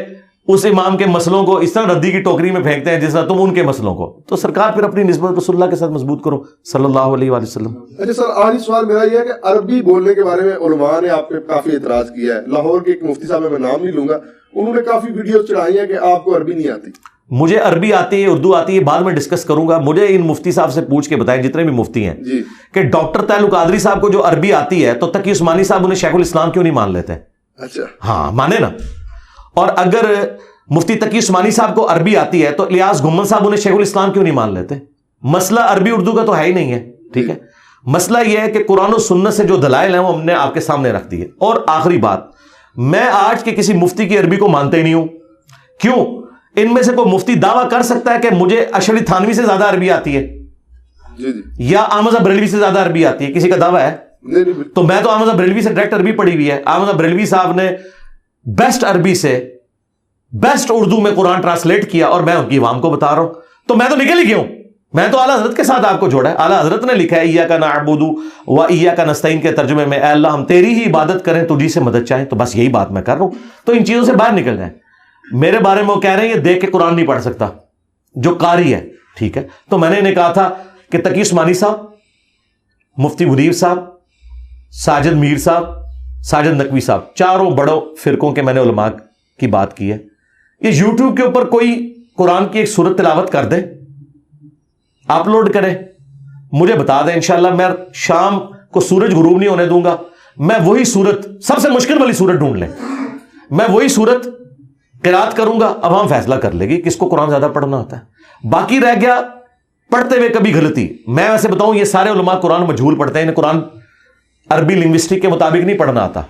اس امام کے مسئلوں کو اس طرح ردی کی ٹوکری میں پھینکتے ہیں جس طرح تم ان کے مسئلوں کو. تو سرکار پھر اپنی نسبت رسول اللہ کے ساتھ مضبوط کرو صلی اللہ علیہ وآلہ وسلم.
اچھا سر، آخری سوال میرا یہ ہے کہ عربی بولنے کے بارے میں علماء نے آپ پہ کافی اعتراض کیا ہے. لاہور کے ایک مفتی صاحب ہے، میں نام نہیں لوں گا، انہوں نے کافی ویڈیوز چڑھائی ہیں کہ آپ کو عربی نہیں آتی.
مجھے عربی آتی ہے، اردو آتی ہے، بعد میں ڈسکس کروں گا. مجھے ان مفتی صاحب سے پوچھ کے بتائیں جتنے بھی مفتی ہیں
جی
کہ ڈاکٹر تعلق قادری صاحب کو جو عربی آتی ہے تو تقی عثمانی صاحب انہیں شیخ الاسلام کیوں نہیں مان لیتے؟
اچھا
ہاں مانے نا. اور اگر مفتی تقی عثمانی صاحب کو عربی آتی ہے تو الیاس گھمن صاحب انہیں شیخ الاسلام کیوں نہیں مان لیتے؟ مسئلہ عربی اردو کا تو ہے ہی نہیں ہے. ٹھیک ہے، مسئلہ یہ ہے کہ قرآن و سنت سے جو دلائل ہیں وہ ہم نے آپ کے سامنے رکھ دیے. اور آخری بات، میں آج کے کسی مفتی کی عربی کو مانتے ہی نہیں ہوں. کیوں؟ ان میں سے کوئی مفتی دعویٰ کر سکتا ہے کہ مجھے اشعری تھانوی سے زیادہ عربی آتی ہے
جی جی
یا احمد بریلوی سے زیادہ عربی آتی ہے؟ کسی کا دعویٰ ہے؟
نہیں.
تو میں تو احمد بریلوی سے ڈائریکٹ عربی پڑھی ہوئی ہے. احمد بریلوی صاحب نے بیسٹ عربی سے بیسٹ اردو میں قرآن ٹرانسلیٹ کیا اور میں ان کی عوام کو بتا رہا ہوں. تو میں تو نکل ہی گیا ہوں. میں تو اعلیٰ حضرت کے ساتھ آپ کو جوڑا ہے. اعلیٰ حضرت نے لکھا ہے ایاک نعبد و ایاک نستعین کے ترجمے میں، اے اللہ ہم تیری ہی عبادت کریں، تجھی سے مدد چاہیں. تو بس یہی بات میں کر رہا ہوں. تو ان چیزوں سے باہر نکل جائیں. میرے بارے میں وہ کہہ رہے ہیں یہ دیکھ کے قرآن نہیں پڑھ سکتا جو قاری ہے. ٹھیک ہے، تو میں نے انہیں کہا تھا کہ تقی عثمانی صاحب، مفتی منیر صاحب، ساجد میر صاحب، ساجد نقوی صاحب، چاروں بڑوں فرقوں کے میں نے علماء کی بات کی ہے. یہ یوٹیوب کے اوپر کوئی قرآن کی ایک سورت تلاوت کر دے، اپلوڈ کرے، مجھے بتا دیں، انشاءاللہ میں شام کو سورج غروب نہیں ہونے دوں گا، میں وہی سورت، سب سے مشکل والی سورت ڈھونڈ لیں، میں وہی سورت قرات کروں گا. اب ہم فیصلہ کر لے گی کس کو قرآن زیادہ پڑھنا ہوتا ہے. باقی رہ گیا پڑھتے ہوئے کبھی غلطی. میں ویسے بتاؤں یہ سارے علماء قرآن مجہول پڑھتے ہیں، انہیں قرآن عربی لنگوسٹک کے مطابق نہیں پڑھنا آتا.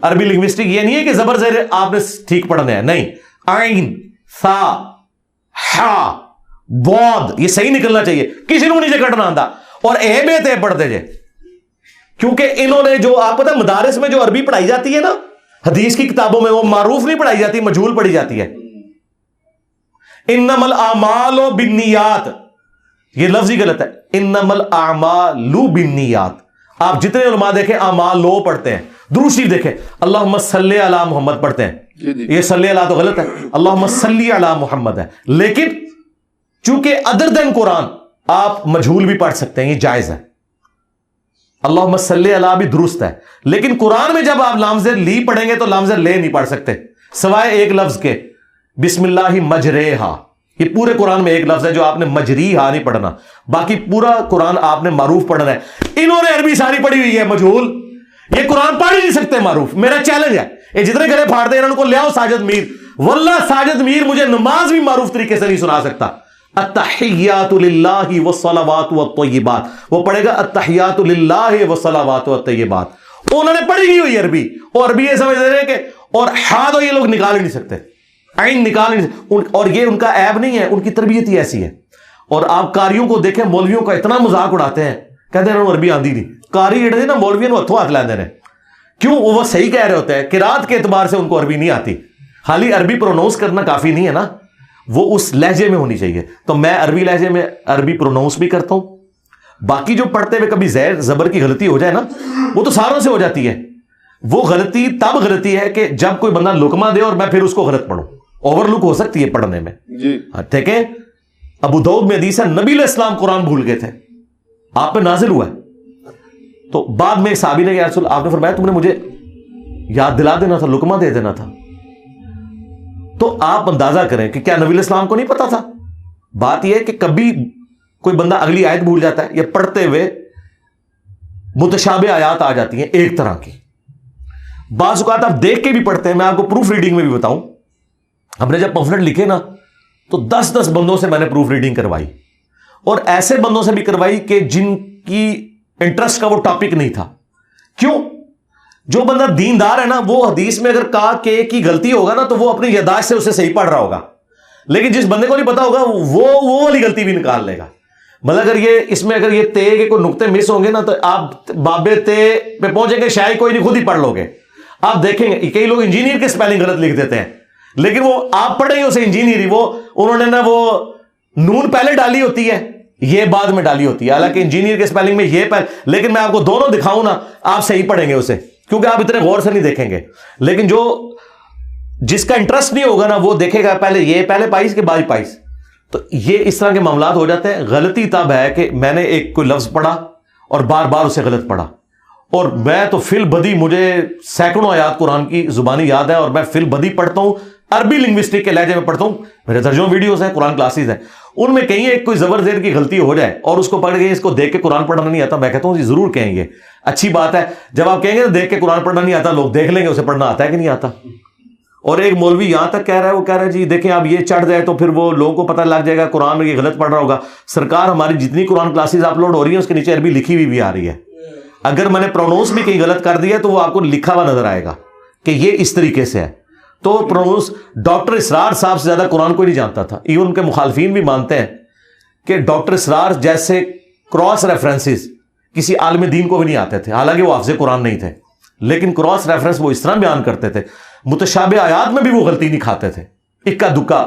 عربی لنگوسٹک یہ نہیں ہے کہ زبر زیر آپ نے ٹھیک پڑھنا ہے، نہیں، عین ثا ہا بود یہ صحیح نکلنا چاہیے، کسی کو نیچے کٹنا آتا. اور اے بے تے پڑھتے جے، کیونکہ انہوں نے جو آپ پتہ مدارس میں جو عربی پڑھائی جاتی ہے نا حدیث کی کتابوں میں، وہ معروف نہیں پڑھائی جاتی، مجہول پڑھی جاتی ہے. انما الاعمال بالنیات، یہ لفظ ہی غلط ہے، انما الاعمال بالنیات. آپ جتنے علماء دیکھیں اعمال لو پڑھتے ہیں. درود شریف دیکھیں اللہم صلی علی محمد پڑھتے ہیں، یہ صلی علی تو غلط ہے، اللہم صلی علی محمد ہے. لیکن چونکہ ادر دین قرآن آپ مجہول بھی پڑھ سکتے ہیں، یہ جائز ہے. اللہم صلی علی بھی درست ہے، لیکن قرآن میں جب آپ لام زیر لی پڑھیں گے تو لام زیر لے نہیں پڑھ سکتے سوائے ایک لفظ کے، بسم اللہ مجریہا. یہ پورے قرآن میں ایک لفظ ہے جو آپ نے مجریہا نہیں پڑھنا، باقی پورا قرآن آپ نے معروف پڑھنا ہے. انہوں نے عربی ساری پڑھی ہوئی ہے مجہول، یہ قرآن پڑھ ہی نہیں سکتے معروف. میرا چیلنج ہے، یہ جتنے گلے پھاڑتے ہیں انہوں کو لے آؤ ساجد میر. واللہ ساجد میر مجھے نماز بھی معروف طریقے سے نہیں سنا سکتا. التحیات للہ والصلوات والطیبات، وہ پڑھے گا التحیات للہ والصلوات والطیبات. انہوں نے پڑھی ہوئی عربی، اور عربی یہ سمجھ رہے ہیں کہ اور ہا تو یہ لوگ نکال ہی نہیں سکتے، عین نکال ہی نہیں سکتے. اور یہ ان کا عیب نہیں ہے، ان کی تربیت ہی ایسی ہے. اور آپ قاریوں کو دیکھیں، مولویوں کا اتنا مذاق اڑاتے ہیں، کہتے ہیں عربی آندی نہیں. قاری اڑے نا مولویوں کو ہتھوں ہاتھ لیندے نے. کیوں؟ وہ صحیح کہہ رہے ہوتے ہیں، قرات کے اعتبار سے ان کو عربی نہیں آتی. خالی عربی پروناؤنس کرنا کافی نہیں ہے نا، وہ اس لہجے میں ہونی چاہیے. تو میں عربی لہجے میں عربی پروناؤنس بھی کرتا ہوں. باقی جو پڑھتے ہوئے کبھی زیر زبر کی غلطی ہو جائے نا، وہ تو ساروں سے ہو جاتی ہے. وہ غلطی تب غلطی ہے کہ جب کوئی بندہ لقمہ دے اور میں پھر اس کو غلط پڑھوں. اوور لک ہو سکتی ہے پڑھنے میں
جی.
ٹھیک ہے. ابو داؤد میں حدیث ہے نبی علیہ السلام قرآن بھول گئے تھے، آپ پہ نازل ہوا ہے. تو بعد میں ایک صحابی نے یا رسول، آپ نے فرمایا تم نے مجھے یاد دلا دینا تھا، لقمہ دے دینا تھا. تو آپ اندازہ کریں کہ کیا نبی علیہ السلام کو نہیں پتا تھا؟ بات یہ ہے کہ کبھی کوئی بندہ اگلی آیت بھول جاتا ہے، یا پڑھتے ہوئے متشابہ آیات آ جاتی ہیں ایک طرح کی. بعض اوقات آپ دیکھ کے بھی پڑھتے ہیں. میں آپ کو پروف ریڈنگ میں بھی بتاؤں، ہم نے جب پمفلٹ لکھے نا تو 10 بندوں سے میں نے پروف ریڈنگ کروائی، اور ایسے بندوں سے بھی کروائی کہ جن کی انٹرسٹ کا وہ ٹاپک نہیں تھا. کیوں؟ جو بندہ دیندار ہے نا، وہ حدیث میں اگر کہا کہ کی غلطی ہوگا نا تو وہ اپنی یاداشت سے اسے صحیح پڑھ رہا ہوگا. لیکن جس بندے کو نہیں پتا ہوگا وہ والی غلطی بھی نکال لے گا. مطلب اگر یہ اس میں اگر یہ تے کے کوئی نقطے مس ہوں گے نا تو آپ بابے تے پہ پہنچیں گے، شاید کوئی نہیں، خود ہی پڑھ لو گے. آپ دیکھیں گے کئی لوگ انجینئر کے سپیلنگ غلط لکھ دیتے ہیں، لیکن وہ آپ پڑھیں گے اسے انجینئر ہی، وہ انہوں نے نا وہ نون پہلے ڈالی ہوتی ہے یہ بعد میں ڈالی ہوتی ہے، حالانکہ انجینئر کے اسپیلنگ میں یہ لیکن میں آپ کو دونوں دکھاؤں نا، آپ صحیح پڑھیں گے اسے، کیونکہ آپ اتنے غور سے نہیں دیکھیں گے. لیکن جس کا انٹرسٹ نہیں ہوگا نا وہ دیکھے گا پہلے پائس کے بعد پائس. تو یہ اس طرح کے معاملات ہو جاتے ہیں. غلطی تب ہے کہ میں نے کوئی لفظ پڑھا اور بار بار اسے غلط پڑھا، اور میں تو فی البدی مجھے سینکڑوں آیات قرآن کی زبانی یاد ہے، اور میں فی البدی پڑھتا ہوں، عربی لنگوسٹک کے لہجے میں پڑھتا ہوں. میرے ترجمہ ویڈیوز ہیں، قرآن کلاسز ہیں، ان میں کہیں ایک کوئی زبر زیر کی غلطی ہو جائے اور اس کو پڑھ کے اس کو دیکھ کے قرآن پڑھنا نہیں آتا، میں کہتا ہوں جی ضرور کہیں گے، اچھی بات ہے. جب آپ کہیں گے دیکھ کے قرآن پڑھنا نہیں آتا، لوگ دیکھ لیں گے اسے پڑھنا آتا ہے کہ نہیں آتا. اور ایک مولوی یہاں تک کہہ رہا ہے، وہ کہہ رہا ہے جی دیکھیں آپ یہ چڑھ جائے تو پھر وہ لوگوں کو پتہ لگ جائے گا قرآن میں یہ غلط پڑھ رہا ہوگا. سرکار ہماری جتنی قرآن کلاسز اپلوڈ ہو رہی ہیں اس کے نیچے عربی لکھی ہوئی بھی آ رہی ہے. اگر میں نے پرونونس بھی کہیں غلط کر دیا تو وہ آپ کو لکھا ہوا نظر آئے گا کہ یہ اس طریقے سے ہے. تو پرونونس ڈاکٹر اسرار صاحب سے زیادہ قرآن کوئی نہیں جانتا تھا. ایون ان کے مخالفین بھی مانتے ہیں کہ ڈاکٹر اسرار جیسے کراس ریفرنسز کسی عالم دین کو بھی نہیں آتے تھے، حالانکہ وہ حافظ قرآن نہیں تھے، لیکن کراس ریفرنس وہ اس طرح بیان کرتے تھے. متشابہ آیات میں بھی وہ غلطی نہیں کھاتے تھے اکا دکا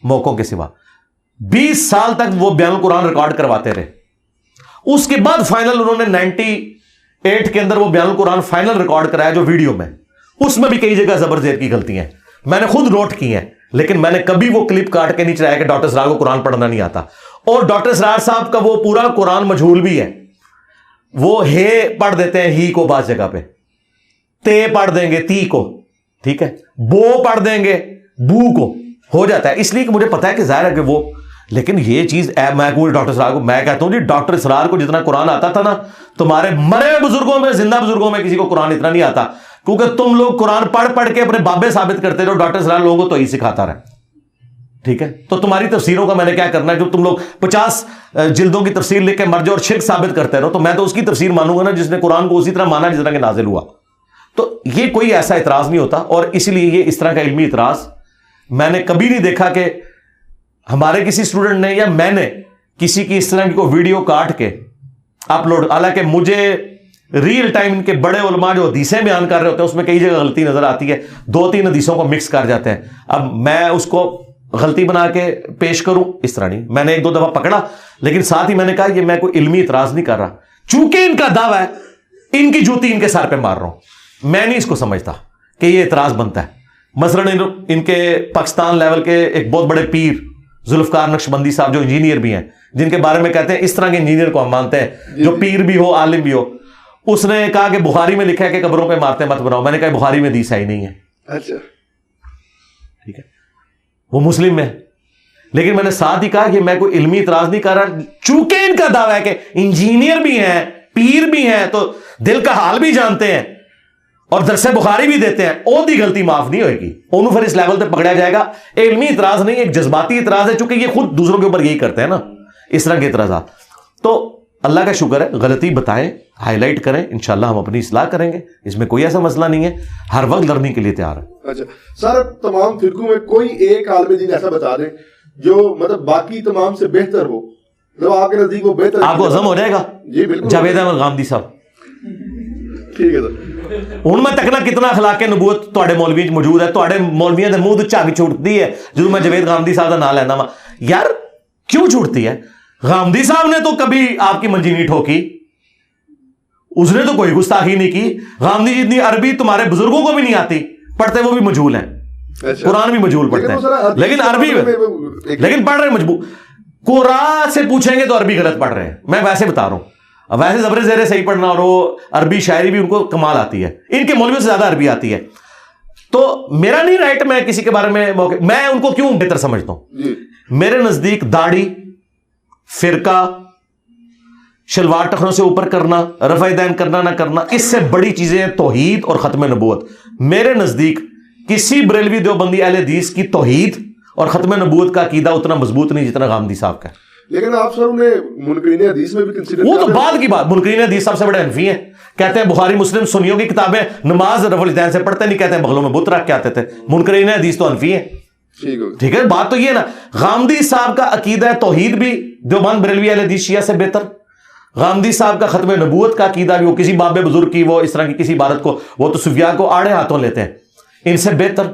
موقعوں کے سوا. 20 سال تک وہ بیان القرآن ریکارڈ کرواتے رہے. اس کے بعد فائنل انہوں نے 98 کے اندر وہ بیان القرآن فائنل ریکارڈ کرایا جو ویڈیو میں، اس میں بھی کئی جگہ زبر زیر کی غلطیاں ہیں، میں نے خود نوٹ کی ہیں، لیکن میں نے کبھی وہ کلپ کاٹ کے نہیں چلایا کہ ڈاکٹر اسرار کو قرآن پڑھنا نہیں آتا. اور ڈاکٹر اسرار صاحب کا وہ پورا قرآن مجہول بھی ہے. وہ ہے پڑھ دیتے ہیں ہی کو بعض جگہ پہ، تے پڑھ دیں گے تی کو، ٹھیک ہے، بو پڑھ دیں گے بو کو، ہو جاتا ہے. اس لیے کہ مجھے پتا ہے کہ ظاہر ہے کہ وہ، لیکن یہ چیز میں ڈاکٹر اسرار کو میں کہتا ہوں جی ڈاکٹر اسرار کو جتنا قرآن آتا تھا نا، تمہارے مرے ہوئے بزرگوں میں، زندہ بزرگوں میں کسی کو قرآن اتنا نہیں آتا، کیونکہ تم لوگ قرآن پڑھ پڑھ کے اپنے بابے ثابت کرتے رہو. ڈاکٹر اسرار لوگوں کو تو ہی سکھاتا رہا، ٹھیک ہے. تو تمہاری تفسیروں کا میں نے کیا کرنا ہے؟ جو تم لوگ 50 جلدوں کی تفسیر لکھ کے مر جاؤ اور شرک ثابت کرتے رہو، تو میں تو اس کی تفسیر مانوں گا نا جس نے قرآن کو اسی طرح مانا جس طرح کہ نازل ہوا. تو یہ کوئی ایسا اعتراض نہیں ہوتا، اور اسی لیے یہ اس طرح کا علمی اعتراض میں نے کبھی نہیں دیکھا کہ ہمارے کسی اسٹوڈنٹ نے یا میں نے کسی کی اس طرح کی کوئی ویڈیو کاٹ کے اپلوڈ. حالانکہ مجھے ریئل ٹائم ان کے بڑے علماء جو حدیثیں بیان کر رہے ہوتے ہیں اس میں کئی جگہ غلطی نظر آتی ہے، 2-3 حدیثوں کو مکس کر جاتے ہیں. اب میں اس کو غلطی بنا کے پیش کروں اس طرح نہیں، میں نے 1-2 دفعہ پکڑا، لیکن ساتھ ہی میں نے کہا یہ میں کوئی علمی اعتراض نہیں کر رہا، چونکہ ان کا دعویٰ ہے ان کی جوتی ان کے سر پہ مار رہا ہوں. میں نہیں اس کو سمجھتا کہ یہ اعتراض بنتا ہے. مثلا ان کے پاکستان لیول کے ایک بہت بڑے پیر ذوالفقار نقشبندی صاحب جو انجینئر بھی ہیں، جن کے بارے میں کہتے ہیں اس طرح کے انجینئر کو ہم مانتے ہیں جو پیر بھی ہو عالم بھی ہو. اس نے کہا کہ بخاری میں لکھا ہے کہ قبروں پہ مارتے مت بناؤ. میں نے کہا بخاری میں حدیث ہی نہیں ہے.
اچھا
ٹھیک ہے، وہ مسلم میں، لیکن میں نے ساتھ ہی کہا کہ میں کوئی علمی اعتراض نہیں کر رہا، چونکہ ان کا دعویٰ ہے کہ انجینئر بھی ہیں پیر بھی ہیں تو دل کا حال بھی جانتے ہیں اور درس بخاری بھی دیتے ہیں، وہ دی غلطی معاف نہیں ہوئے گی، انہوں پھر اس لیول پہ پکڑا جائے گا. علمی اعتراض نہیں، ایک جذباتی اعتراض ہے، چونکہ یہ خود دوسروں کے اوپر یہی کرتے ہیں نا اس طرح کے اعتراضات. تو اللہ کا شکر ہے، غلطی بتائیں، ہائی لائٹ کریں، انشاءاللہ ہم اپنی اصلاح کریں گے، اس میں کوئی ایسا مسئلہ نہیں ہے، ہر وقت لڑنے کے لیے تیار ہے.
اچھا سر، تمام فرقوں میں کوئی ایک عالم دین ایسا بتا دیں جو مطلب باقی تمام سے بہتر ہو، مطلب آپ کے نزدیک وہ بہتر، آپ
کو عزم ہو جائے گا.
جی بالکل،
جاوید احمد غامدی صاحب.
ٹھیک ہے سر.
ان میں تکنا کتنا اخلاق نبوت تواڈے مولوی موجود ہے، تواڈے مولویاں دے منہ تو جھگ چھوٹتی ہے جدوں میں جاوید غامدی صاحب دا نام لینا وا. یار کیوں چھوٹتی ہے؟ غامدی صاحب نے تو کبھی آپ کی منجی نہیں ٹھوکی، اس نے تو کوئی گستاخی نہیں کی. غامدی جتنی عربی تمہارے بزرگوں کو بھی نہیں آتی، پڑھتے وہ بھی مجہول ہیں، قرآن بھی مجہول پڑھتے ہیں، لیکن عربی لیکن پڑھ رہے مجبور. قرآن سے پوچھیں گے تو عربی غلط پڑھ رہے ہیں. میں ویسے بتا رہا ہوں، ویسے زبر زیرے صحیح پڑھنا اور وہ عربی شاعری بھی ان کو کمال آتی ہے، ان کے مولویوں سے زیادہ عربی آتی ہے. تو میرا نہیں رائٹ میں کسی کے بارے میں میں ان کو کیوں بہتر سمجھتا ہوں. میرے نزدیک داڑھی، فرقہ، شلوار ٹخنوں سے اوپر کرنا، رفع دین کرنا نہ کرنا، اس سے بڑی چیزیں توحید اور ختم نبوت. میرے نزدیک کسی بریلوی دیوبندی اہل حدیث کی توحید اور ختم نبوت کا عقیدہ اتنا مضبوط نہیں جتنا غامدی صاحب کا.
لیکن آپ سر انہیں منکرین حدیث میں بھی کنسیڈر،
وہ تو بعد کی بات. منکرین حدیث سب سے بڑے حنفی ہیں، کہتے ہیں بخاری مسلم سنیوں کی کتابیں نماز رفع الدین سے پڑھتے نہیں، کہتے ہیں بغلوں میں بت رکھ کے آتے تھے. منکرین حدیث تو حنفی ہیں. ٹھیک ہے، بات تو یہ ہے نا. غامدی صاحب کا عقیدہ توحید بھی دیوبند بریلوی اہل حدیث شیعہ سے بہتر. غامدی صاحب کا ختم نبوت کا عقیدہ بھی، وہ کسی باب بزرگ کی وہ اس طرح کی کسی عبارت کو وہ تو صوفیاء کو آڑے ہاتھوں لیتے ہیں، ان سے بہتر.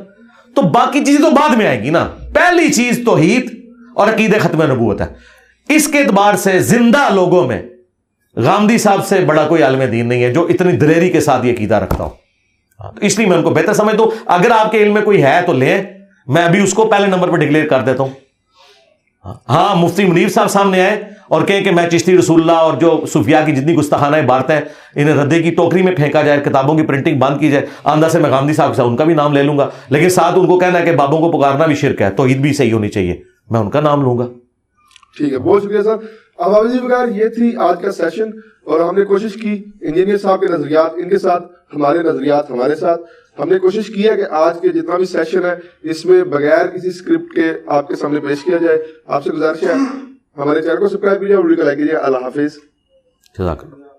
تو باقی چیزیں تو بعد میں آئیں گی نا. پہلی چیز توحید اور عقیدہ ختم نبوت ہے. اس کے اعتبار سے زندہ لوگوں میں غامدی صاحب سے بڑا کوئی عالم دین نہیں ہے جو اتنی دلیری کے ساتھ یہ عقیدہ رکھتا ہوں. تو اس لیے میں ان کو بہتر سمجھتا ہوں. اگر آپ کے علم میں کوئی ہے تو لیں, میں ابھی اس کو پہلے نمبر پہ ڈکلیئر کر دیتا ہوں. ہاں, مفتی منیر صاحب سامنے آئے اور کہیں کہ میں چشتی رسول اللہ اور جو صوفیاء کی جتنی گستاخانہ عبارتیں ہیں انہیں ردے کی ٹوکری میں پھینکا جائے, کتابوں کی پرنٹنگ بند کی جائے, آندہ سے میں غامدی صاحب سے ان کا بھی نام لے لوں گا, لیکن ساتھ ان کو کہنا ہے کہ بابوں کو پکارنا بھی شرک ہے, توحید بھی صحیح ہونی چاہیے, میں ان کا نام لوں گا.
ٹھیک ہے, بہت شکریہ سر. اب حافظ جی بغیر یہ تھی آج کا سیشن, اور ہم نے کوشش کی انجینئر صاحب کے نظریات ان کے ساتھ, ہمارے نظریات ہمارے ساتھ, ہم نے کوشش کی ہے کہ آج کے جتنا بھی سیشن ہے اس میں بغیر کسی اسکرپٹ کے آپ کے سامنے پیش کیا جائے. آپ سے گزارش ہے ہمارے چینل کو سبسکرائب کیجیے اور ویڈیو کو لائک کیجیے. اللہ حافظ.
جزاک اللہ.